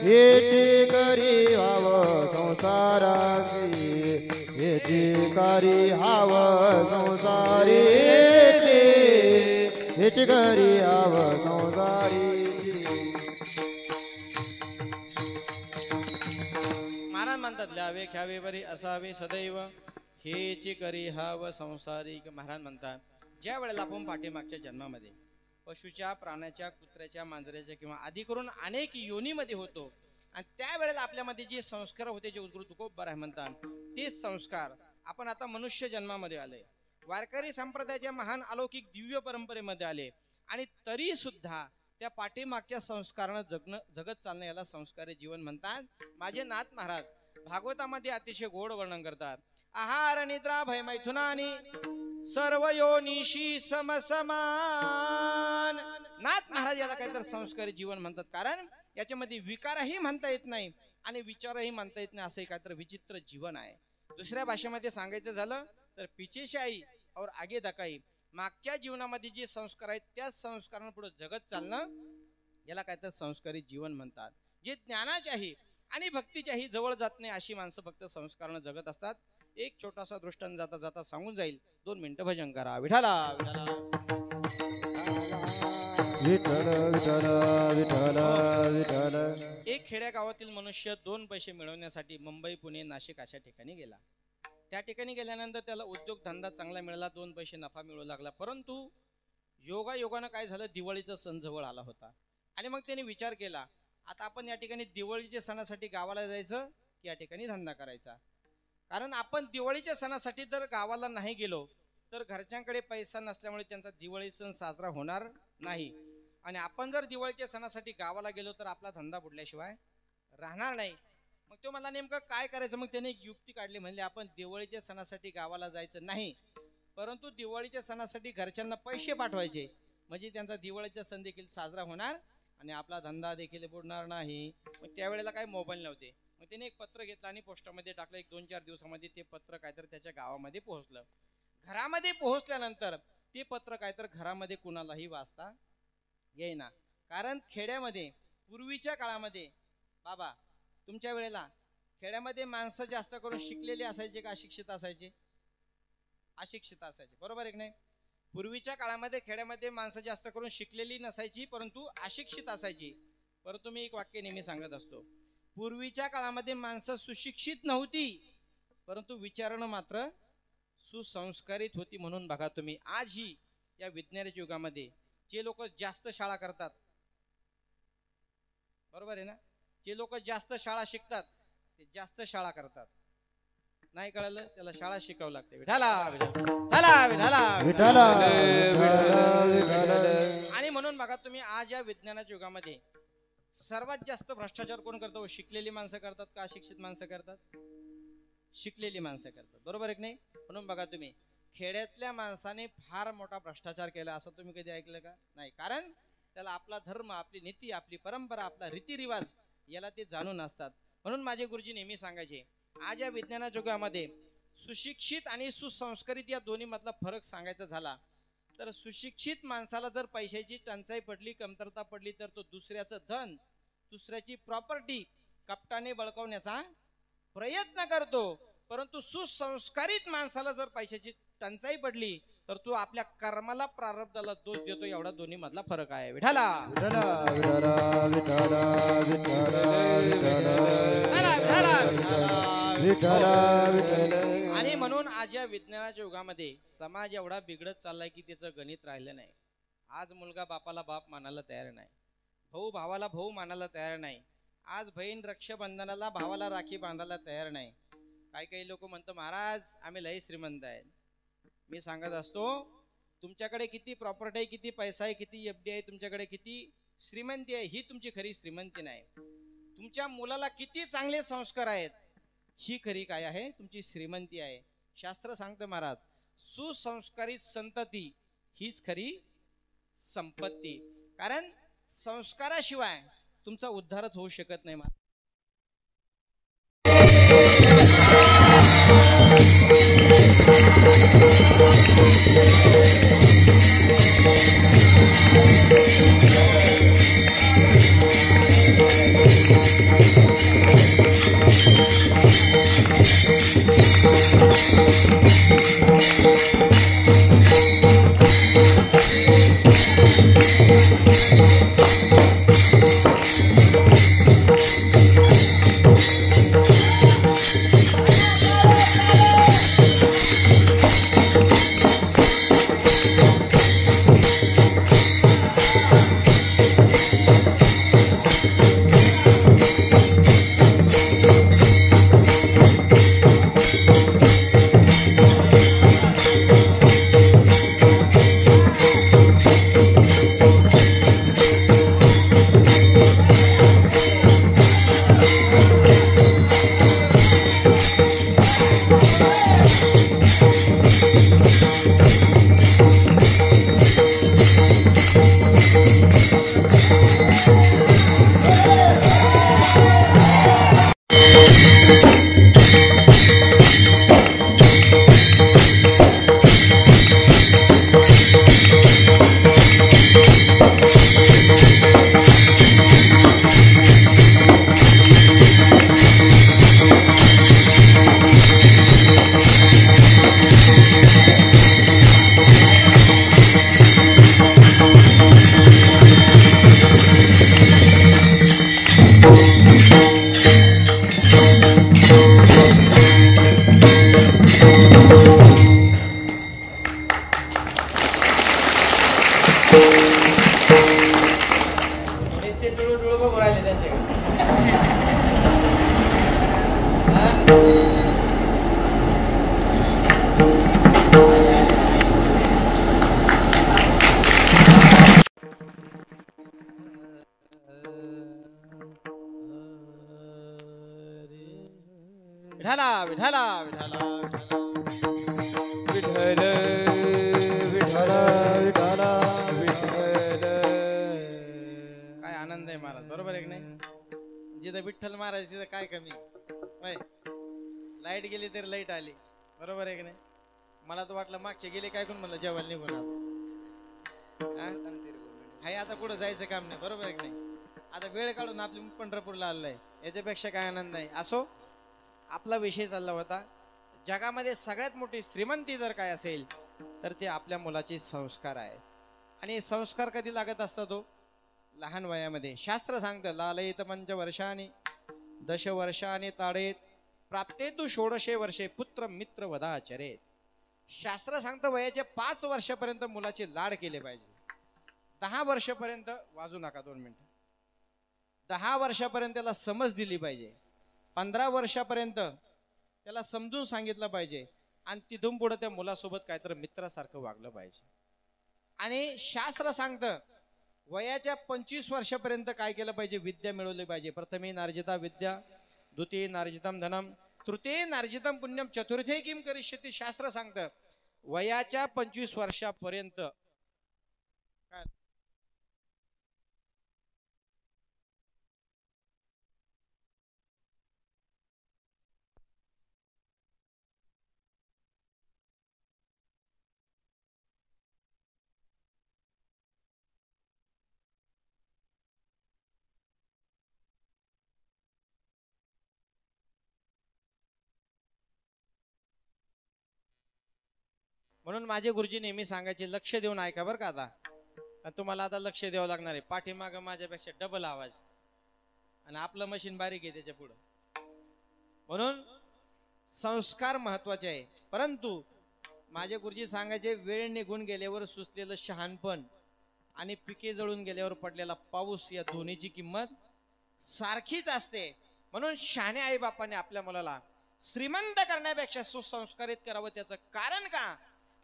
येथे करी हाव संसाराची, येथे करी हाव संसारी, येथे करी हाव संसारी. महाराज म्हणतात, ल्यावे ख्यावे बरी असावे सदैव, हेची करी हाव संसारिक. महाराज म्हणतात, ज्या वेळेला आपण पाठीमागच्या जन्मामध्ये पशुच्या, प्राण्याच्या, कुत्र्याच्या, मांजराच्या किंवा आधी करून अनेक योनीमध्ये होतो, आणि त्यावेळेला आपल्यामध्ये जे संस्कार होते, जे जगद्गुरु तुकोबराय म्हणतात, ते संस्कार आपण आता मनुष्य जन्मामध्ये आले, वारकरी संप्रदायाच्या महान अलौकिक दिव्य परंपरेमध्ये आले, आणि तरी सुद्धा त्या पाठीमागच्या संस्कारानं जगत चालणं याला संस्कारी जीवन म्हणतात. माझे नाथ महाराज भागवतामध्ये अतिशय गोड वर्णन करतात. आहार निद्रा भय मैथुनानी सर्व योनिशी समसमान. नाथ महाराज याला काहीतरी संस्कारी जीवन म्हणतात, कारण याच्यामध्ये विकारही म्हणता येत नाही आणि विचारही म्हणता येत नाही, असं काहीतरी विचित्र जीवन आहे. दुसऱ्या भाषेमध्ये सांगायचं झालं तर पिछेशाही और आगे धकाई. मागच्या जीवनामध्ये जे संस्कार आहेत त्याच संस्कारांपुढे जगत चालणं याला काहीतरी संस्कारी जीवन म्हणतात. जे ज्ञानाच्याही आणि भक्तीच्याही जवळ जात नाही अशी माणसं फक्त संस्कारानं जगत असतात. एक छोटासा दृष्टांत जाता जाता सांगून जाईल. 2 मिनिटं भजन करा. विठाला विठाला विठ्ठल विठ्ठल विठ्ठल विठ्ठल. एक खेड्या गावातील मनुष्य 2 पैसे मिळवण्यासाठी मुंबई पुणे नाशिक अशा ठिकाणी गेला. त्या ठिकाणी गेल्यानंतर त्याला उद्योग धंदा चांगला मिळाला, 2 पैसे नफा मिळू लागला. परंतु योगायोगानं काय झालं, दिवाळीचा सण जवळ आला होता आणि मग त्याने विचार केला, आता आपण या ठिकाणी दिवाळीच्या सणासाठी गावाला जायचं की या ठिकाणी धंदा करायचा. कारण आपण दिवाळीच्या सणासाठी जर गावाला नाही गेलो तर घरच्यांकडे पैसा नसल्यामुळे त्यांचा दिवाळी सण साजरा होणार नाही, आणि आपण जर दिवाळीच्या सणासाठी गावाला गेलो तर आपला धंदा बुडल्याशिवाय राहणार नाही. मग तो मला नेमकं काय करायचं. मग त्याने एक युक्ती काढली. म्हणले आपण दिवाळीच्या सणासाठी गावाला जायचं नाही, परंतु दिवाळीच्या सणासाठी घरच्यांना पैसे पाठवायचे, म्हणजे त्यांचा दिवाळीचा सण देखील साजरा होणार आणि आपला धंदा देखील बुडणार नाही. मग त्यावेळेला काय मोबाईल नव्हते. मग त्याने एक पत्र घेतलं आणि पोस्टामध्ये टाकलं. 1-2-4 दिवसामध्ये ते पत्र काहीतरी त्याच्या गावामध्ये पोहोचलं. घरामध्ये पोहोचल्यानंतर ते पत्र काहीतरी घरामध्ये कुणालाही वाचता येईना. कारण खेड्यामध्ये पूर्वीच्या काळामध्ये बाबा तुमच्या वेळेला खेड्यामध्ये माणसं जास्त करून शिकलेले असायचे का अशिक्षित असायचे? अशिक्षित असायचे, बरोबर आहे की नाही? पूर्वीच्या काळामध्ये खेड्यामध्ये माणसं जास्त करून शिकलेली नसायची, परंतु अशिक्षित असायची. परंतु मी एक वाक्य नेहमी सांगत असतो, पूर्वीच्या काळामध्ये माणसं सुशिक्षित नव्हती, परंतु विचारणं मात्र सुसंस्कारित होती. म्हणून बघा तुम्ही आजही या विज्ञानाच्या युगामध्ये जे लोक जास्त शाळा करतात, बरोबर आहे ना, जे लोक जास्त शाळा शिकतात ते जास्त शाळा करतात. नाही कळलं त्याला शाळा शिकावं लागते. विठाला विठाला विठाला विठाला. आणि म्हणून बघा तुम्ही आज या विज्ञानाच्या युगामध्ये सर्वात जास्त भ्रष्टाचार कोण करतो? शिकलेली माणसं करतात का अशिक्षित माणसं करतात? शिकलेली माणसं करतात, बरोबर आहे की नाही? म्हणून बघा तुम्ही खेड्यातल्या माणसाने फार मोठा भ्रष्टाचार केला असं तुम्ही कधी ऐकलं का? नाही. कारण त्याला आपला धर्म, आपली नीती, आपली परंपरा, आपला रीतिरिवाज याला ते जाणून असतात. म्हणून माझे गुरुजी नेहमी सांगायचे, आज या विज्ञानाच्या युगामध्ये सुशिक्षित आणि सुसंस्कारित या दोन्ही मधला फरक सांगायचा झाला तर सुशिक्षित माणसाला जर पैशाची टंचाई पडली, कमतरता पडली तर तो दुसऱ्याचं धन, दुसऱ्याची प्रॉपर्टी कपटाने बळकावण्याचा प्रयत्न करतो. परंतु सुसंस्कारित माणसाला जर पैशाची टंचाई पडली तर तो आपल्या कर्माला, प्रारब्धाला दोष देतो. एवढा दोन्ही मधला फरक आहे. विठाला आणि म्हणून आज या विज्ञानाच्या युगामध्ये समाज एवढा बिघडत चाललाय की त्याचं गणित राहिलं नाही. आज मुलगा बापाला बाप मानायला तयार नाही, भाऊ भावाला भाऊ मानायला तयार नाही. आज बहीण रक्षाबंधनाला भावाला राखी बांधायला तयार नाही. काही लोक म्हणतो महाराज आम्ही लई श्रीमंत आहे. मी सांगत असतो तुमच्याकडे किती प्रॉपर्टी आहे, किती पैसा आहे, किती FD आहे, तुमच्याकडे किती श्रीमंती आहे, ही तुमची खरी श्रीमंती नाही. तुमच्या मुलाला किती चांगले संस्कार आहेत, ही खरी काय आहे? तुमची श्रीमंती आहे. शास्त्र सांगतं महाराज, सुसंस्कारित संतती हीच खरी संपत्ती. कारण संस्काराशिवाय तुमचा उद्धारच होऊ शकत नाही. विठाला विठाला विठाला विठ्ठल विठ्ठल विठ्ठल विठ्ठल. काय आनंद आहे महाराज, बरोबर आहे की नाही? जिथं विठ्ठल महाराज तिथं काय कमी होय. लाईट गेली तर लाईट आली, बरोबर आहे की नाही? मला तर वाटलं मागचे गेले काय कोण म्हणलं जेवायला निघून हाय. आता कुठं जायचं काम नाही, बरोबर आहे की नाही? आता वेळ काढून आपली पंढरपूरला आलाय, याच्यापेक्षा काय आनंद आहे. असो, आपला विषय चालला होता, जगामध्ये सगळ्यात मोठी श्रीमंती जर काय असेल तर ते आपल्या मुलाचे संस्कार आहेत. आणि संस्कार कधी लागत असतात तो लहान वयामध्ये. शास्त्र सांगतं लालयित पंचवर्षांनी दशवर्षांनी ताडेत प्राप्तेतु षोडशे वर्षे पुत्र मित्र वदाचरेत. शास्त्र सांगतं वयाच्या 5 वर्षापर्यंत मुलाचे लाड केले पाहिजे. 10 वर्षापर्यंत वाजू नका, 2 मिनिटं. 10 वर्षापर्यंत त्याला समज दिली पाहिजे. 15 वर्षापर्यंत त्याला समजून सांगितलं पाहिजे. आणि तिथून पुढे त्या मुलासोबत काहीतरी मित्रासारखं वागलं पाहिजे. आणि शास्त्र सांगतं वयाच्या 25 वर्षापर्यंत काय केलं पाहिजे, विद्या मिळवली पाहिजे. प्रथमे नार्जिता विद्या, द्वितीय नार्जितम धनम, तृतीय नार्जितम पुण्यम, चतुर्थे किम करिष्यति. शास्त्र सांगतं वयाच्या 25 वर्षापर्यंत काय म्हणून माझे गुरुजी नेहमी सांगायचे लक्ष देऊन ऐका बरं का. आता तुम्हाला आता लक्ष द्यावं लागणार आहे. पाठीमागं माझ्यापेक्षा डबल आवाज आणि आपलं मशीन बारीक आहे त्याच्या पुढं. म्हणून संस्कार महत्वाचे आहे. परंतु माझे गुरुजी सांगायचे वेळ निघून गेल्यावर सुचलेलं शहाणपण आणि पिके जळून गेल्यावर पडलेला पाऊस या दोन्हीची किंमत सारखीच असते. म्हणून शहाणे आई बापाने आपल्या मुलाला श्रीमंत करण्यापेक्षा सुसंस्कारित करावं. त्याचं कारण का,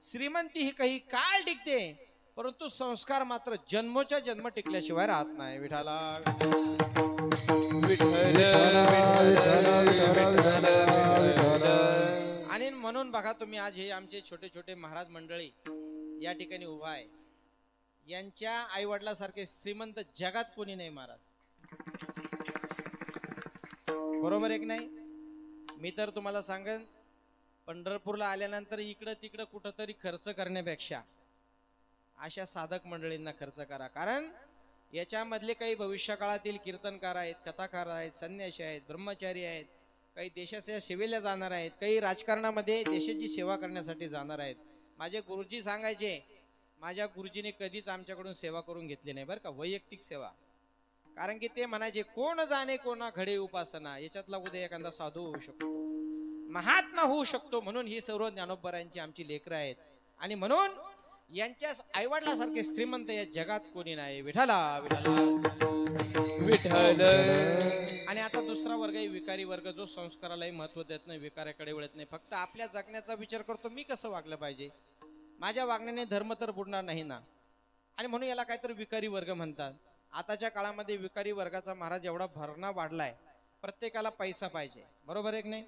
श्रीमंती ही काही काळ टिकते, परंतु संस्कार मात्र जन्मोच्या जन्म टिकल्याशिवाय राहत नाही. विठाला आणि म्हणून बघा तुम्ही आज हे आमचे छोटे छोटे महाराज मंडळी या ठिकाणी उभा आहे. यांच्या आई वडिलांसारखे श्रीमंत जगात कोणी नाही महाराज, बरोबर आहे की नाही? मी तर तुम्हाला सांगेन पंढरपूरला आल्यानंतर इकडं तिकडं कुठंतरी खर्च करण्यापेक्षा अशा साधक मंडळींना खर्च करा. कारण याच्यामधले काही भविष्यकाळातील कीर्तनकार आहेत, कथाकार आहेत, संन्यासी आहेत, ब्रह्मचारी आहेत, काही देशाच्या सेवेला जाणार आहेत, काही राजकारणामध्ये देशाची सेवा करण्यासाठी जाणार आहेत. माझे गुरुजी सांगायचे, माझ्या गुरुजीने कधीच आमच्याकडून सेवा करून घेतली नाही बरं का, वैयक्तिक सेवा. कारण की ते म्हणायचे कोण जाणे कोणा घडे उपासना, याच्यातला उद्या एखादा साधू होऊ शकतो, महात्मा होऊ शकतो. म्हणून ही सर्व ज्ञानोबरांची आमची लेकरं आहेत. आणि म्हणून यांच्या आईवडिलासारखे श्रीमंत या जगात कोणी नाही. विठाला विठ्ठल. आणि आता दुसरा वर्ग आहे विकारी वर्ग, जो संस्कारालाही महत्व देत नाही, विकाराकडे वळत नाही, फक्त आपल्या जगण्याचा विचार करतो, मी कसं वागलं पाहिजे, माझ्या वागण्याने धर्म तर बुडणार नाही ना. आणि म्हणून याला काहीतरी विकारी वर्ग म्हणतात. आताच्या काळामध्ये विकारी वर्गाचा महाराज एवढा भरणा वाढलाय, प्रत्येकाला पैसा पाहिजे, बरोबर आहे की नाही?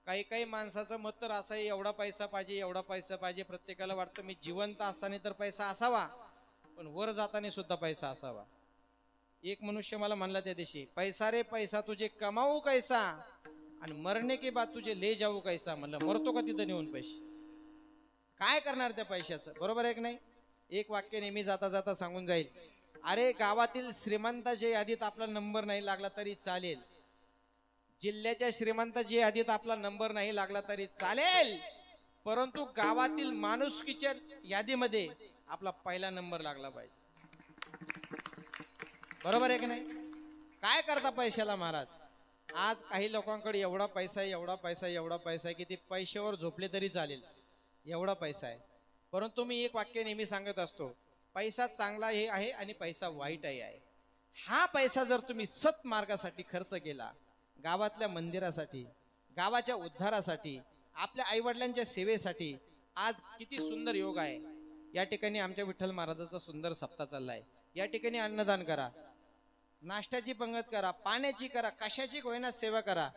काही काही माणसाचं मत तर असं आहे, एवढा पैसा पाहिजे, एवढा पैसा पाहिजे. प्रत्येकाला वाटतं मी जिवंत असताना तर पैसा असावा, पण वर जाताना सुद्धा पैसा असावा. एक मनुष्य मला म्हणला त्या दिवशी, पैसा रे पैसा तुझे कमावू कैसा आणि मरणे के बाद तुझे ले जाऊ कैसा. म्हणलं मरतो का तिथं नेऊन पैसे, काय करणार त्या पैशाचं, बरोबर आहे की नाही? एक वाक्य नेहमी जाता जाता सांगून जाईल, अरे गावातील श्रीमंताच्या यादीत आपला नंबर नाही लागला तरी चालेल, जिल्ह्याच्या श्रीमंताच्या यादीत आपला नंबर नाही लागला तरी चालेल, परंतु गावातील माणुसकीच्या यादीमध्ये आपला पहिला नंबर लागला पाहिजे, बरोबर आहे की नाही? काय करता पैशाला महाराज? आज काही लोकांकडे एवढा पैसा आहे, एवढा पैसा आहे, एवढा पैसा आहे की ते पैशावर झोपले तरी चालेल, एवढा पैसा आहे. परंतु मी एक वाक्य नेहमी सांगत असतो, पैसा चांगला हे आहे आणि पैसा वाईटही आहे. हा पैसा जर तुम्ही सत मार्गासाठी खर्च केला, गावातल्या मंदिरासाठी, गावाच्या उद्धारासाठी, आपल्या आईवडिलांच्या सेवेसाठी आज किती सुंदर योग आहे. या ठिकाणी आमच्या विठ्ठल महाराजाचा सुंदर सप्ताह चाललाय. या ठिकाणी अन्नदान करा, नाश्त्याची पंगत करा, पाण्याची करा, कशाची होईना सेवा करा.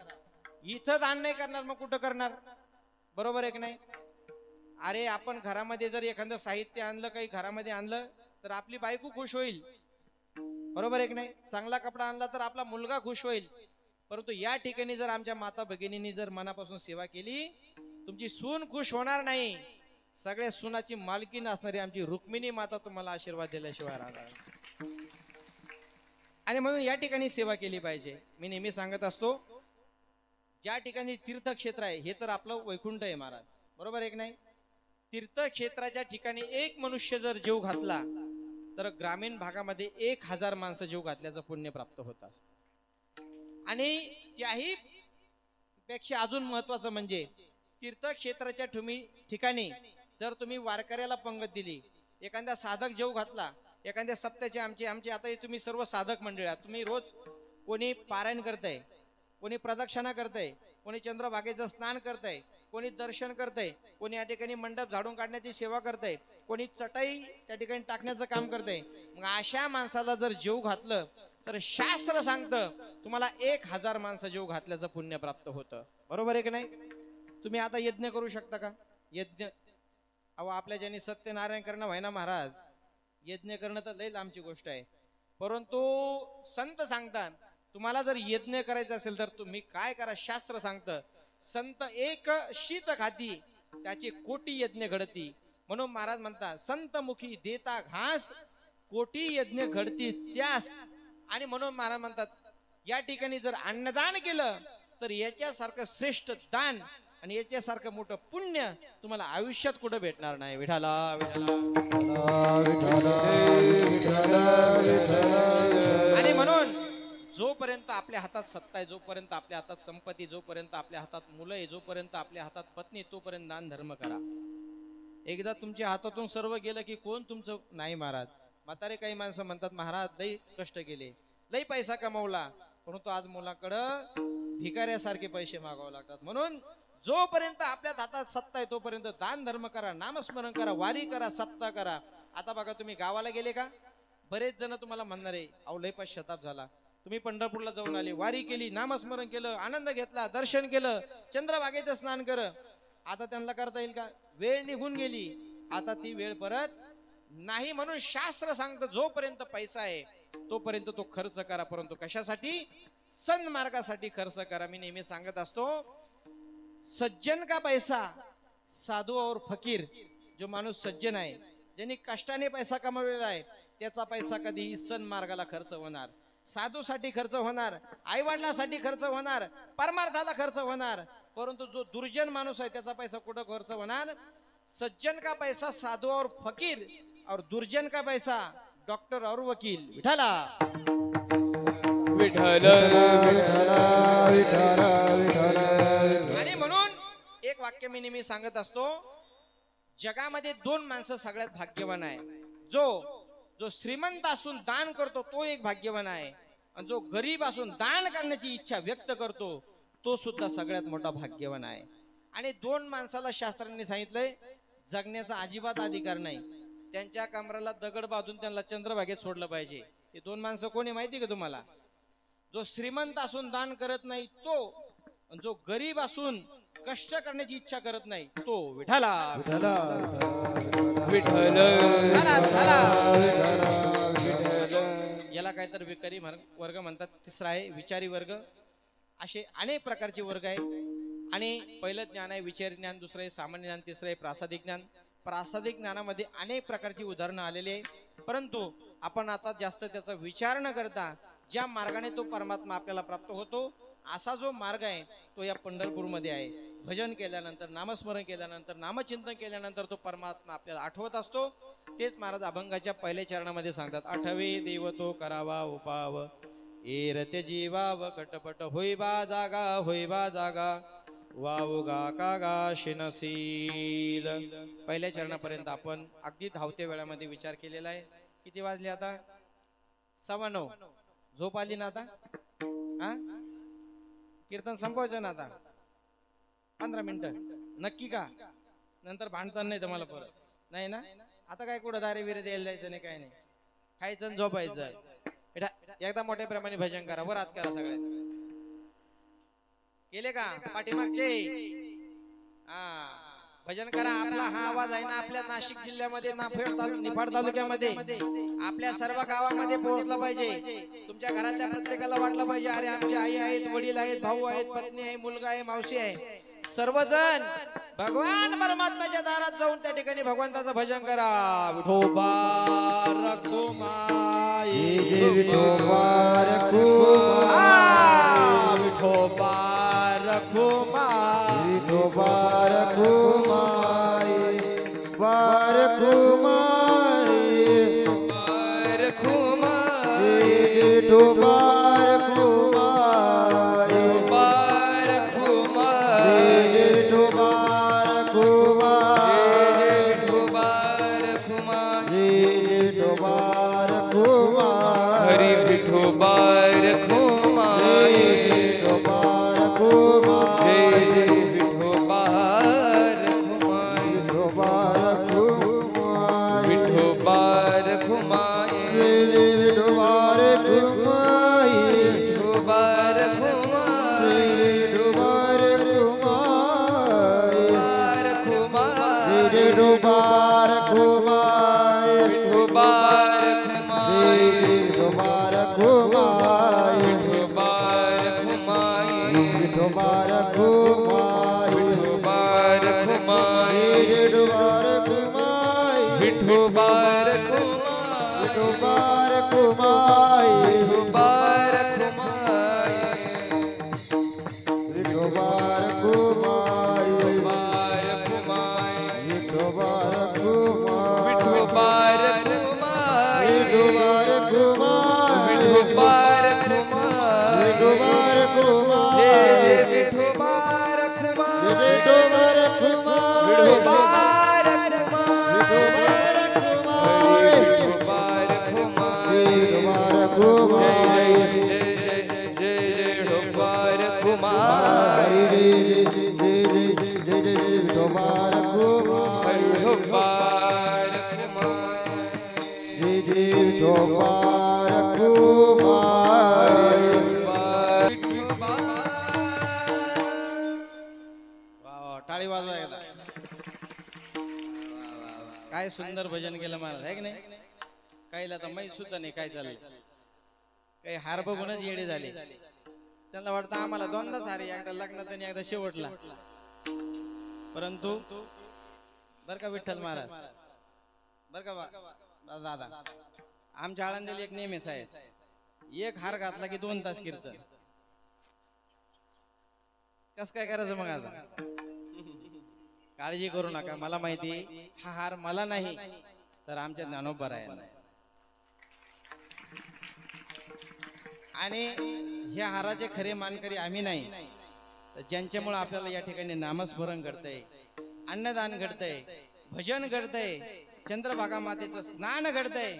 इथं दान नाही करणार मग कुठं करणार? बरोबर आहे की नाही? अरे आपण घरामध्ये जर एखादं साहित्य आणलं, काही घरामध्ये आणलं तर आपली बायको खुश होईल. बरोबर आहे की नाही? चांगला कपडा आणला तर आपला मुलगा खुश होईल. परंतु या ठिकाणी जर आमच्या माता भगिनींनी जर मनापासून सेवा केली, तुमची सून खुश होणार नाही. सगळ्या सुनाची मालकीण असणारी आमची रुक्मिणी माता तुम्हाला आशीर्वाद दिल्याशिवाय राहणार. आणि म्हणून या ठिकाणी सेवा केली पाहिजे. मी नेहमी सांगत असतो, ज्या ठिकाणी तीर्थक्षेत्र आहे हे तर आपलं वैकुंठ आहे महाराज. बरोबर आहे की नाही? तीर्थक्षेत्राच्या ठिकाणी एक मनुष्य जर जीव घातला तर ग्रामीण भागामध्ये 1000 माणसं जीव घातल्याचं पुण्य प्राप्त होत असत. आणि त्याही पेक्षा अजून महत्वाचं म्हणजे तीर्थक्षेत्राच्या ठिकाणी जर तुम्ही वारकऱ्याला पंगत दिली, एखाद्या साधक जीव घातला, एखाद्या सप्त्याचे आमचे आता तुम्ही सर्व साधक मंडळ आहात. तुम्ही रोज कोणी पारायण करताय, कोणी प्रदक्षिणा करताय, कोणी चंद्रभागेचं स्नान करताय, कोणी दर्शन करताय, कोणी या ठिकाणी मंडप झाडून काढण्याची सेवा करताय, कोणी चटाई त्या ठिकाणी टाकण्याचं काम करताय. मग अशा माणसाला जर जीव घातलं तर शास्त्र सांगतं तुम्हाला 1000 माणसं जीव घातल्याचं पुण्य प्राप्त होतं. बरोबर आहे की नाही? तुम्ही आता यज्ञ करू शकता का? यज्ञ अहो आपल्या ज्यांनी सत्यनारायण करणं व्हाय ना महाराज, यज्ञ करणं तर लई लांबची गोष्ट आहे. परंतु संत सांगतात तुम्हाला जर यज्ञ करायचा असेल तर तुम्ही काय करा. शास्त्र सांगतं संत एक शीत खाती त्याचे कोटी यज्ञ घडती. म्हणून महाराज म्हणतात संत मुखी देता घास कोटी यज्ञ घडती त्यास. आणि म्हणून महाराज म्हणतात या ठिकाणी जर अन्नदान केलं तर याच्यासारखं श्रेष्ठ दान आणि याच्यासारखं मोठं पुण्य तुम्हाला आयुष्यात कुठं भेटणार नाही. विठाला आणि म्हणून जोपर्यंत आपल्या हातात सत्ता आहे, जोपर्यंत आपल्या हातात संपत्ती, जोपर्यंत आपल्या हातात मुलं आहे, जोपर्यंत आपल्या हातात पत्नी, तोपर्यंत दान धर्म करा. एकदा तुमच्या हातातून सर्व गेलं की कोण तुमचं नाही. महाराज म्हातारे काही माणसं म्हणतात महाराज लई कष्ट केले, लई पैसा कमवला, परंतु आज मुलाकडं भिकाऱ्यासारखे पैसे मागावे लागतात. म्हणून जोपर्यंत आपल्या हातात सत्ता आहे तोपर्यंत दान धर्म करा, नामस्मरण करा, वारी करा, सप्ताह करा. आता बघा तुम्ही गावाला गेले का, बरेच जण तुम्हाला म्हणणार आहे अहो लई पश्चाताप झाला. तुम्ही पंढरपूरला जाऊन आले, वारी केली, नामस्मरण केलं, आनंद घेतला, दर्शन केलं, चंद्रभागेचं स्नान कर. आता त्यांना करता येईल का? वेळ निघून गेली, आता ती वेळ परत नाही. म्हणून शास्त्र सांगतं जोपर्यंत पैसा आहे तोपर्यंत तो खर्च करा, परंतु कशासाठी? सन्मार्गासाठी खर्च करा. मी नेहमी सांगत असतो सज्जन का पैसा साधू और फकीर. जो माणूस सज्जन आहे, ज्यांनी कष्टाने पैसा कमवलेला आहे, त्याचा पैसा कधीही सन्मार्गाला खर्च होणार, साधूसाठी खर्च होणार, आई वडिलांसाठी खर्च होणार, परमार्थाला खर्च होणार. परंतु जो दुर्जन माणूस आहे त्याचा पैसा कुठं खर्च होणार? सज्जन का पैसा साधू और फकीर और दुर्जन का पैसा डॉक्टर और वकील. विठाला विठ्ठल आणि म्हणून एक वाक्य मी नेहमी सांगत असतो, जगामध्ये 2 माणसं सगळ्यात भाग्यवान आहे. जो श्रीमंत असून दान करतो तो एक भाग्यवान आहे, आणि जो गरीब असून दान करण्याची इच्छा व्यक्त करतो तो सुद्धा सगळ्यात मोठा भाग्यवान आहे. आणि 2 माणसाला शास्त्रांनी सांगितलंय जगण्याचा अजिबात अधिकार नाही. त्यांच्या कमराला दगड बांधून त्यांना चंद्रभागेत सोडलं पाहिजे. हे 2 माणसं कोणी माहिती का तुम्हाला? जो श्रीमंत असून दान करत नाही तो, जो गरीब असून कष्ट करण्याची इच्छा करत नाही तो. विठाला विठ्ठल याला काय तर विकारी वर्ग म्हणतात. तिसरा आहे विचारी वर्ग. असे अनेक प्रकारचे वर्ग आहेत. आणि पहिलं ज्ञान आहे विचारी ज्ञान, दुसरं आहे सामान्य ज्ञान, तिसरं आहे प्रासादिक ज्ञान. प्रासादिक ज्ञानामध्ये अनेक प्रकारची उदाहरणं आलेली आहे, परंतु आपण आता जास्त त्याचा विचार न करता ज्या मार्गाने तो परमात्मा आपल्याला प्राप्त होतो असा जो मार्ग आहे तो या पंढरपूरमध्ये आहे. भजन केल्यानंतर, नामस्मरण केल्यानंतर, नामचिंतन केल्यानंतर तो परमात्मा आपल्याला आठवत असतो. तेच महाराज अभंगाच्या पहिल्या चरणामध्ये सांगतात, आठवे देव तो करावा उपाव, एरते जीवाव कटपट होईबा जागा, होईबा जागा, वावगा कागा शिनसील. पहिल्या चरणापर्यंत आपण अगदी धावत्या वेळामध्ये विचार केलेला आहे. किती वाजले आता? 9:15. झोप आली ना आता? हा, कीर्तन संपवायचं ना आता. 15 मिनिटं नक्की का? नंतर भांडताना नाही तुम्हाला परत नाही ना. आता काय कुठं दारे बिरे द्यायला जायचं नाही काय नाही, खायचं आणि झोपायचं. एकदा मोठ्या प्रमाणे भजन करा, वर हात करा सगळ्या. केले का पाठीमागचे? हा भजन करा. आपला हा आवाज आहे ना आपल्या नाशिक जिल्ह्यामध्ये निफाड तालुक्यामध्ये आपल्या सर्व गावामध्ये पोहोचला पाहिजे. तुमच्या घरातल्या प्रत्येकाला वाटलं पाहिजे अरे आमची आई आहेत, वडील आहेत, भाऊ आहेत, पत्नी आहे, मुलगा आहे, मावशी आहे, सर्वजण भगवान परमात्म्याच्या दारात जाऊन त्या ठिकाणी भगवंताचं भजन करा. विठोबा रखुमाई, विठोबा रखुमाई, विठोबा रखुमाई, विठोबा रखुमाई, रखुमाई, रखुमाई, विठोबा रखुमाई, विठोबा रखुमाई, विठोबा रखुमाई, विठोबा रखुमाई, हरी विठोबा रखुमाई, विठोबा रखुमाई, जय जय विठोबा रखुमाई, विठोबा रखुमाई, विठोबा रखुमाई, विठोबा रखुमाई, विठोबा रखुमाई, विठोबा रखुमाई, रखुमाई, विठोबा रखुमाई, विठोबा रखुमाई, विठोबा रखुमाई, विठोबा रखुमाई, विठोबा रखुमाई, विठोबा रखुमाई, विठोबा रखुमाई, विठोबा रखुमाई, विठोबा रखुमाई, विठोबा रखुमाई, विठोबा रखुमाई, विठोबा रखुमाई, विठोबा रखुमाई, विठोबा रखुमाई, विठोबा रखुमाई, विठोबा रखुमाई, विठोबा रखुमाई, जय जय विठोबा रखुमाई, विठोबा रखुमाई, विठोबा रखुमाई, विठोबा रखुमाई, विठोबा रखुमाई, विठोबा रखुमाई, जय जय जय विठोबा रखुमाई, विठोबा रखुमाई, विठोबा रखुमाई, विठोबा रखुमाई. वा टाळी वाजवा एकदा. काय सुंदर भजन केलं महाराज आहे की नाही. काहीला तर माहीत सुद्धा नाही काय चाललंय. काही हार बघूनच येडे झाले. त्यांना वाटतं आम्हाला दोनदाच हारे, एकदा लग्नात आणि एकदा शेवटला. परंतु बर का विठ्ठल महाराज, बर का दादा, आमच्या आळंदीला एक नेहमीच आहे, एक हार घातला की 2 तास कीर्तन. कस काय करायचं मग आता. काळजी करू नका, मला माहिती हा हार मला नाही तर आमच्या ज्ञानोबा आहे. आणि ह्या हाराचे खरे मानकरी आम्ही नाही, तर ज्यांच्यामुळे आपल्याला या ठिकाणी नामस्मरण घडतंय, अन्नदान घडतंय, भजन घडतंय, चंद्रभागा मातेचं स्नान घडतंय,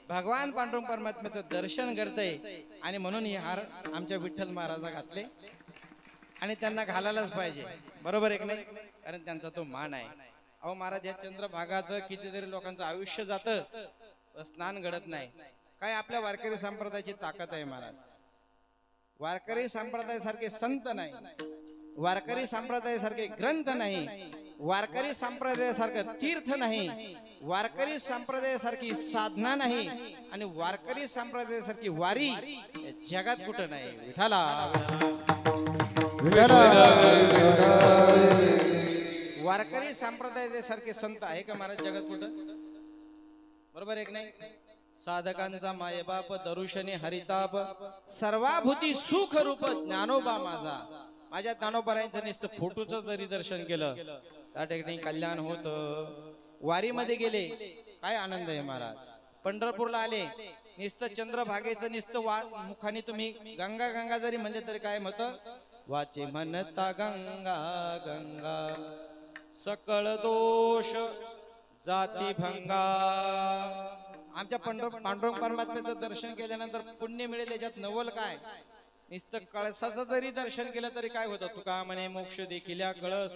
भगवान पांडुरंग परमात्म्याचं दर्शन घडतंय. आणि म्हणून हे हार आमच्या विठ्ठल महाराजा घातले आणि त्यांना घालायलाच पाहिजे. बरोबर आहे की नाही. कारण त्यांचा तो मान आहे. अहो महाराज, या चंद्रभागाचं कितीतरी लोकांचं आयुष्य जातं, स्नान घडत नाही. काय आपल्या वारकरी संप्रदायाची ताकद आहे महाराज. वारकरी संप्रदायासारखे संत नाही, वारकरी संप्रदायासारखे ग्रंथ नाही, वारकरी संप्रदायासारखं तीर्थ नाही, वारकरी संप्रदायासारखी साधना नाही, आणि वारकरी संप्रदायासारखी वारी जगात कुठं नाही. विठाला वारकरी संप्रदायासारखे संत आहे का महाराज जगात कुठं. बरोबर आहे की नाही. साधकांचा मायबाप दरुशने हरिताप, सर्वाभूती सुख रूप ज्ञानोबा माझा. माझ्या ज्ञानोबारायांचं नुसतं फोटोचं जरी दर्शन केलं त्या ठिकाणी कल्याण होत. वारीमध्ये गेले काय आनंद आहे महाराज. पंढरपूरला आले नुसतं चंद्रभागेचं नुसतं मुखाने तुम्ही गंगा गंगा जरी म्हणले तरी काय म्हणतं, वाचे म्हणता गंगा गंगा सकळ दोष जाती भंगा. आमच्या पांडुरंग परमात्म्याचं दर्शन केल्यानंतर पुण्य मिळेल. याच्यात नवल काय. नुसतं कळसाचं जरी दर्शन केलं तरी काय होतं, तुका म्हणे मोक्ष देखील कळस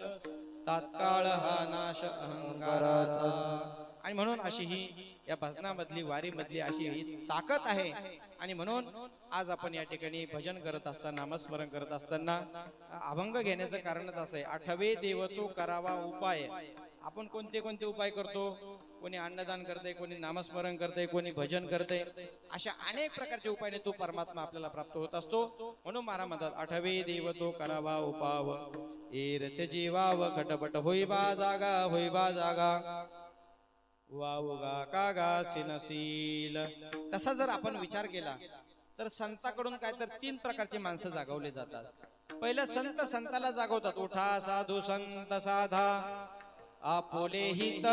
तात्काळ हा नाश अहंकाराचा. आणि म्हणून अशी ही या भजनामधली वारीमधली अशी ही ताकद आहे. आणि म्हणून आज आपण या ठिकाणी भजन करत असताना नामस्मरण करत असताना अभंग घेण्याचं कारणच असं आहे, आठवे देव तो करावा उपाय. आपण कोणते कोणते उपाय करतो, कोणी अन्नदान करते, कोणी नामस्मरण करते, कोणी भजन करते, अशा अनेक प्रकारच्या उपायाने तो परमात्मा आपल्याला प्राप्त होत असतो. म्हणून महाराज म्हणतात आठवे देव तो करावा उपाव, एरत जीवाव खटपट होईबा जागा, होईबा जागा वावगा कागा सिनशील. तसा जर आपण विचार केला तर संताकडून काय तर 3 प्रकारचे माणसं जागवले जातात. पहिलं संत संताला जागवतात, उठा साधू संत साधा आपोले हित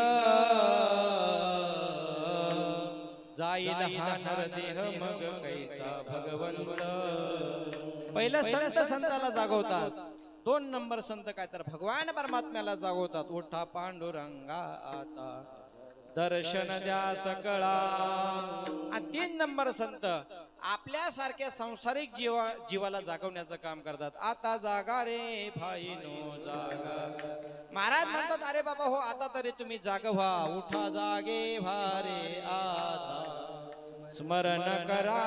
जाईल हा नरदेह मग कैसा भगवंत. पहिलं संत संताला जागवतात. 2 नंबर संत काय तर भगवान परमात्म्याला जागवतात, उठा पांडुरंगा आता दर्शन द्या सकळा. आणि 3 नंबर संत आपल्यासारख्या संसारिक जीवाला जागवण्याचं काम करतात, आता जागा रे भाई नो जागा. महाराज म्हणतात अरे बाबा हो आता तरी तुम्ही जाग व्हा, उठा जागे भारे आता स्मरण करा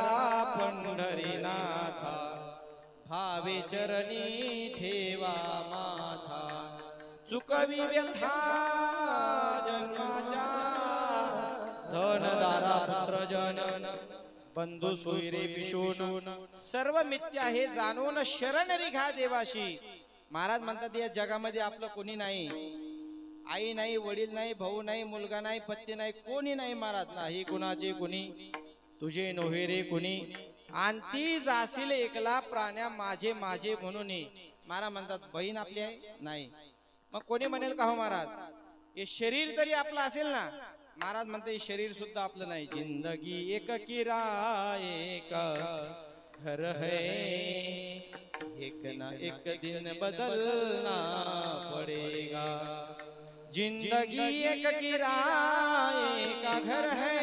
पंढरीनाथा, भावे चरणी ठेवा माथा, चुकवी व्यथा जन्माच्या धनदारा पुत्र जनन बंधू सोयरे पिशोन सर्व मिथ्या हे जाणून शरण रिघा देवाशी. महाराज म्हणतात या जगामध्ये आपलं कोणी नाही, आई नाही, वडील नाही, भाऊ नाही, मुलगा नाही, पत्नी नाही, कोणी नाही. महाराज नाही कुणाचे कुणी, तुझे नोहे रे कुणी, आणती जाशील एकला प्राण्या माझे माझे म्हणून. महाराज म्हणतात बहीण आपली आहे नाही, मग कोणी म्हणेल का हो महाराज हे शरीर तरी आपलं असेल ना. महाराज म्हणते शरीर सुद्धा आपलं नाही. जिंदगी एक किराए का घर है, एक ना एक दिन बदलना पड़ेगा. जिंदगी एक किराए का घर है,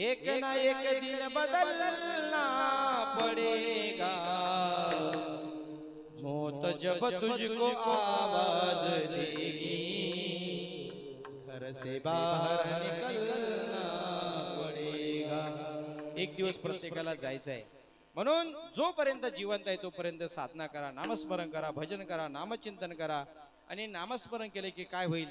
एक ना एक दिन बदलना पड़ेगा. मौत जब तुझको आवाज देगी, घर से बाहर निकलना पड़ेगा. एक दिवस प्रत्येकाला जायचं आहे. म्हणून जोपर्यंत जिवंत आहे तोपर्यंत साधना करा, नामस्मरण करा, भजन करा, नामचिंतन करा. आणि नामस्मरण केले की काय होईल,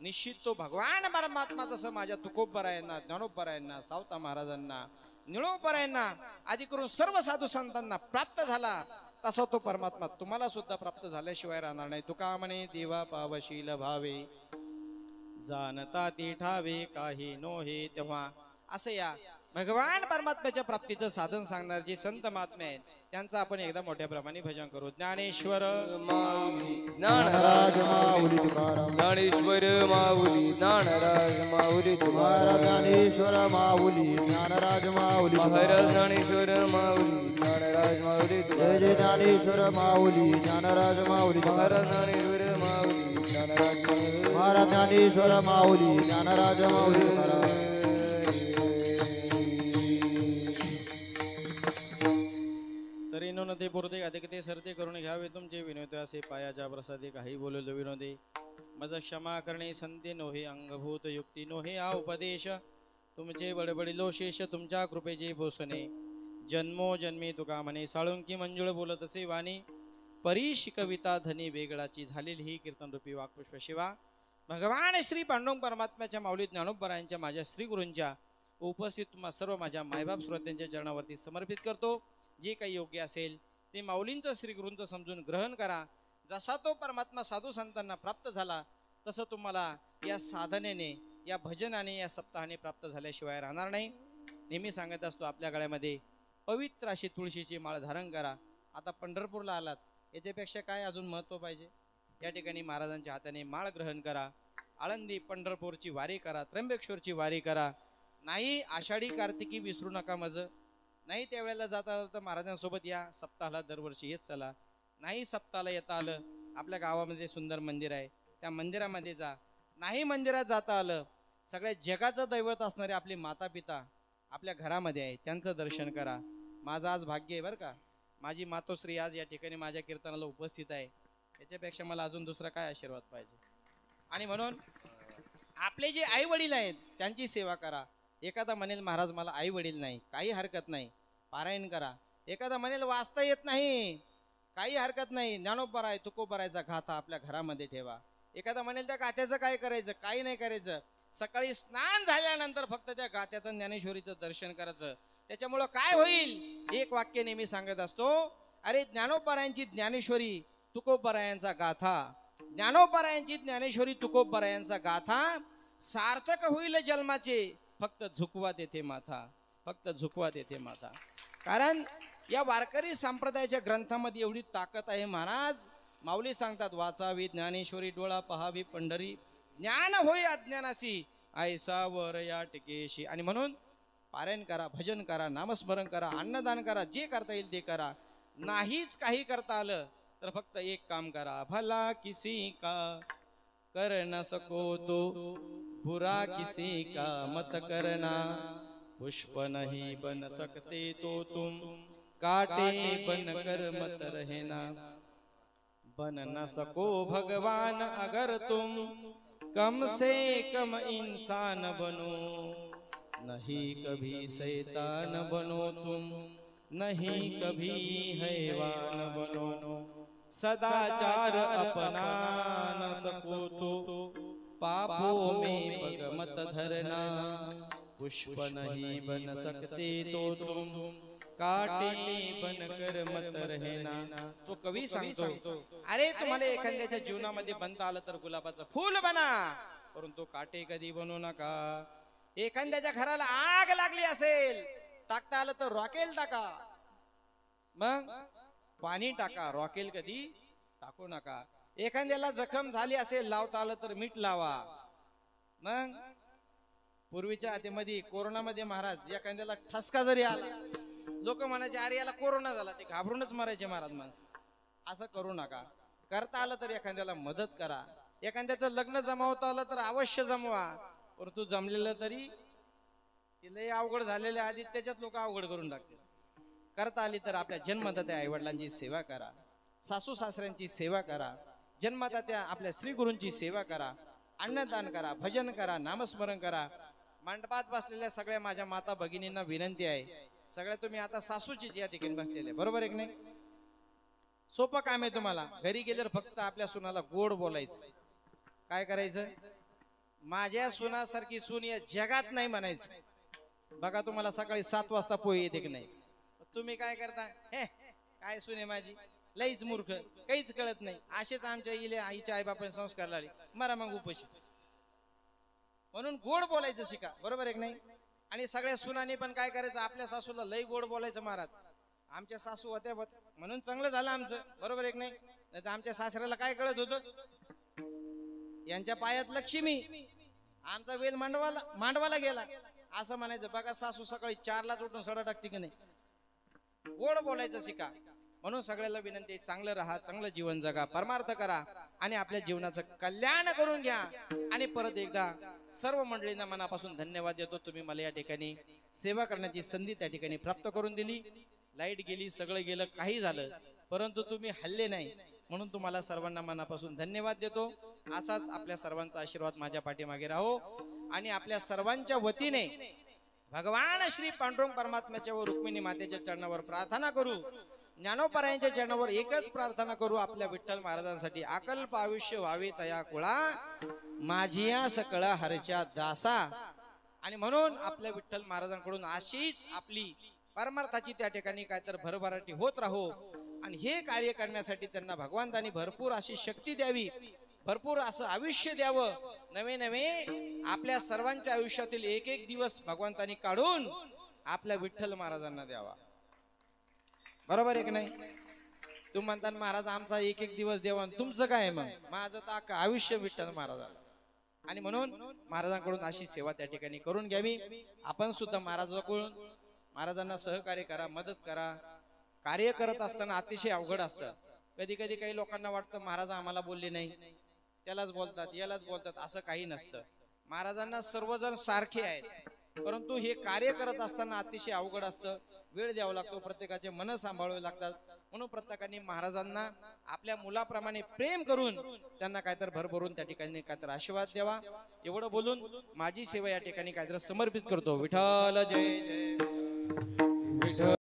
निश्चित तो भगवान परमात्मा जसं माझ्या तुकोबरायांना, ज्ञानोबरायांना, सावता महाराजांना, निळोबरायांना आदी करून सर्व साधू संतांना प्राप्त झाला, तसा तो परमात्मा तुम्हाला सुद्धा प्राप्त झाल्याशिवाय राहणार नाही. तुका म्हणे देवा पावशील भावे, जाणता ते ठावे काही नोहे. तेव्हा असं या भगवान परमात्म्याच्या प्राप्तीचं साधन सांगणार जे संत महात्मे आहेत त्यांचं आपण एकदा मोठ्या प्रमाणे भजन करू. ज्ञानेश्वर ज्ञानराज माऊली तुकाराम, ज्ञानेश्वर माऊली ज्ञानराज माऊली तुकाराम, ज्ञानेश्वर माऊली ज्ञानराज माऊली महाराज ज्ञानेश्वर माऊली ज्ञानराज माऊली जय जय ज्ञानेश्वर माऊली ज्ञानराज माऊली महाराज ज्ञानेश्वर माऊली ज्ञानराज माऊली महाराज ज्ञानेश्वर माऊली ज्ञानराज माऊली तुकाराम. तरी न ते पुरते अधिक ते सरते करून घ्यावे तुमचे विनोद असे पायाच्या प्रसादी काही बोललो विनोदे. मज क्षमा करणे संते नोहे, अंगभूत युक्ती नोहे हा उपदेश. तुमचे बडबडिलो शेष तुमच्या कृपेचे भोसणे, जन्मो जन्मी तुका म्हणे साळुंकी मंजुळ बोलत असे वाणी. परीश कविता धनी वेगळाची झालेली ही कीर्तन रूपी वाक्पुष्प शिवा. भगवान श्री पांडुरंग परमात्म्याच्या माऊली ज्ञानोबरायांच्या माझ्या श्री गुरूंच्या उपस्थित तुम्हा सर्व माझ्या मायबाप श्रोत्यांच्या चरणावरती समर्पित करतो. जे काही योग्य असेल ते माऊलींचं श्री गुरूंचं समजून ग्रहण करा. जसा तो परमात्मा साधू संतांना प्राप्त झाला तसं तुम्हाला या साधनेने, या भजनाने, या सप्ताहाने प्राप्त झाल्याशिवाय राहणार नाही. नेहमी सांगत असतो आपल्या गळ्यामध्ये पवित्र अशी तुळशीची माळ धारण करा. आता पंढरपूरला आलात, याच्यापेक्षा काय अजून महत्त्व पाहिजे. या ठिकाणी महाराजांच्या हाताने माळ ग्रहण करा. आळंदी पंढरपूरची वारी करा, त्र्यंबकेश्वरची वारी करा. नाही आषाढी कार्तिकी विसरू नका मज. नाही त्यावेळेला जाता आलं तर महाराजांसोबत या. सप्ताहाला दरवर्षी हेच चला. नाही सप्ताहाला येता आलं, आपल्या गावामध्ये सुंदर मंदिर आहे त्या मंदिरामध्ये जा. नाही मंदिरात जाता आलं, सगळ्या जगाचं दैवत असणारे आपले माता पिता आपल्या घरामध्ये आहे, त्यांचं दर्शन करा. माझं आज भाग्य आहे बरं का, माझी मातोश्री आज या ठिकाणी माझ्या कीर्तनाला उपस्थित आहे, याच्यापेक्षा मला अजून दुसरा काय आशीर्वाद पाहिजे. आणि म्हणून आपले जे आई वडील आहेत त्यांची सेवा करा. एखादा म्हणेल महाराज मला आई वडील नाही, काही हरकत नाही, पारायण करा. एखादा म्हणेल वाचता येत नाही, काही हरकत नाही, ज्ञानोबराय तुकोबरायचा गाथा आपल्या घरामध्ये ठेवा. एखादा म्हणेल त्या गाथ्याचं काय करायचं, काही नाही करायचं, सकाळी स्नान झाल्यानंतर फक्त त्या गाथ्याचं ज्ञानेश्वरीचं दर्शन करायचं. त्याच्यामुळं काय होईल, एक वाक्य नेहमी सांगत असतो, अरे ज्ञानोबरायांची ज्ञानेश्वरी तुकोबरायांचा गाथा, ज्ञानोबरायांची ज्ञानेश्वरी तुकोबरायांचा गाथा सार्थक होईल जन्माचे, फक्त झुकवा देते माथा, फक्त झुकवा देते माथा. कारण या वारकरी संप्रदायाच्या ग्रंथामध्ये एवढी ताकद आहे. महाराज माऊली सांगतात, वाचावी ज्ञानेश्वरी डोळा पहावी पंढरी, ज्ञान होय अज्ञानासी ऐसा वर या टिकेशी. आणि म्हणून पारायण करा, भजन करा, नामस्मरण करा, अन्नदान करा, जे करता येईल ते करा. नाहीच काही करता आलं तर फक्त एक काम करा, भला किसी का कर न सको तो, बुरा किसी का मत करना, पुष्प नहीं बन सकते तो तुम, काटे बन कर मत रहना. बन न सको भगवान अगर तुम, कम से कम इंसान बनो, नहीं कभी शैतान बनो तुम, नहीं कभी हैवान बनो. सदाचार अपना न सको तो, पापों में पग मत धरना, पुष्प नहीं बन सकते तो तुम, काटे बनकर मत रहना. तो कवी सांगतो, अरे तुम्हाला एखाद्याच्या जीवनामध्ये बनता आलं तर गुलाबाचं फूल बना, परंतु काटे कधी बनू नका. एखाद्याच्या घराला आग लागली असेल, टाकता आलं तर रॉकेल टाका, मग पाणी टाका, रॉकेल कधी टाकू नका. एखाद्याला जखम झाली असेल, लावता आलं तर मीठ लावा. मग पूर्वीच्या आधीमध्ये कोरोनामध्ये महाराज एखाद्याला ठसका जरी आला, लोक म्हणायचे अरे याला कोरोना झाला, ते घाबरूनच मरायचे महाराज माणसं. असं करू नका. करता आलं तर एखाद्याला मदत करा. एखाद्याचं लग्न जमावता आलं तर अवश्य जमवा, परंतु जमलेलं तरी तिलाही अवघड झालेल्या आधी त्याच्यात लोक अवघड करून टाकतील. करता आली तर आपल्या जन्मदात्या आई वडिलांची सेवा करा, सासू सासऱ्यांची सेवा करा, जन्मदात्या आपल्या श्री गुरूंची सेवा करा, अन्नदान करा, भजन करा, नामस्मरण करा. मंडपात बसलेल्या सगळ्या माझ्या माता भगिनींना विनंती आहे, सगळ्या तुम्ही आता सासूचीच या ठिकाणी बसलेले, बरोबर आहे की नाही? सोपं काम आहे तुम्हाला. घरी गेल्यावर फक्त आपल्या सुनाला गोड बोलायचं. काय करायचं, माझ्या सुनासारखी सून या जगात नाही म्हणायचं. बघा तुम्हाला सकाळी 7 वाजता पोहे येते की नाही, तुम्ही काय करता, हे काय सुने माझी लईच मूर्ख, काहीच कळत नाही. असेच आमच्या आईच्या आई बापाने संस्कार लावले, मरा मग उपाशीच. म्हणून गोड बोलायचं शिका, बरोबर आहे की नाही? आणि सगळ्या सुनाने पण काय करायचं, आपल्या सासूला लई गोड बोलायचं. महाराज आमच्या सासू होत्या म्हणून चांगलं झालं आमचं, बरोबर आहे की नाही? नाही तर आमच्या सासऱ्याला काय कळत होतं, यांच्या पायात लक्ष्मी, आमचा वेल मांडवाला गेला असं म्हणायचं. बघा सासू सकाळी 4लाच उठून सडा टाकते की नाही. गोड बोलायचं शिका. म्हणून सगळ्याला विनंती आहे, चांगलं राहा, चांगलं जीवन जगा, परमार्थ करा आणि आपल्या जीवनाचं कल्याण करून घ्या. आणि परत एकदा सर्व मंडळींना मनापासून धन्यवाद देतो. तुम्ही मला या ठिकाणी सेवा करण्याची संधी त्या ठिकाणी प्राप्त करून दिली. लाईट गेली, सगळं गेलं, काही झालं, परंतु तुम्ही हल्ले नाही, म्हणून तुम्हाला सर्वांना मनापासून धन्यवाद देतो. असाच आपल्या सर्वांचा आशीर्वाद माझ्या पाठीमागे राहो. आणि आपल्या सर्वांच्या वतीने भगवान श्री पांडुरंग परमात्म्याच्या व रुक्मिणी मातेच्या चरणावर प्रार्थना करू. ज्ञानोबरायांच्या चरणावर एकच प्रार्थना करू, आपल्या विठ्ठल महाराजांसाठी अकल्प आयुष्य व्हावे तया कुळा, माझिया सकळा हरच्या दासा. आणि म्हणून आपल्या विठ्ठल महाराजांकडून अशीच आपली परमार्थाची त्या ठिकाणी काय तर भरभराटी होत राहो. आणि हे कार्य करण्यासाठी त्यांना भगवंतांनी भरपूर अशी शक्ती द्यावी, भरपूर असं आयुष्य द्यावं. नवे नवे आपल्या सर्वांच्या आयुष्यातील एक एक दिवस भगवंतांनी काढून आपल्या विठ्ठल महाराजांना द्यावा, बरोबर आहे की नाही? तुम्ही म्हणता महाराज आमचा एक एक दिवस देवा, तुमचं काय? मग माझं तर अख्खं आयुष्य विठ्ठल महाराजाला. आणि म्हणून महाराजांकडून अशी सेवा त्या ठिकाणी करून घ्यावी. आपण सुद्धा महाराजांना सहकार्य करा, मदत करा. कार्य करत असताना अतिशय अवघड असतं. कधी कधी काही लोकांना वाटतं महाराज आम्हाला बोलले नाही, त्यालाच बोलतात, यालाच बोलतात. असं काही नसतं. महाराजांना सर्वजण सारखे आहेत, परंतु हे कार्य करत असताना अतिशय अवघड असतं. वेळ द्यावा लागतो, प्रत्येकाचे मन सांभाळावे लागतात. म्हणून प्रत्येकाने महाराजांना आपल्या मुलाप्रमाणे प्रेम करून त्यांना काहीतरी भरभरून त्या ठिकाणी काहीतरी आशीर्वाद द्यावा. एवढं बोलून माझी सेवा या ठिकाणी काहीतरी समर्पित करतो. विठ्ठल जय जय.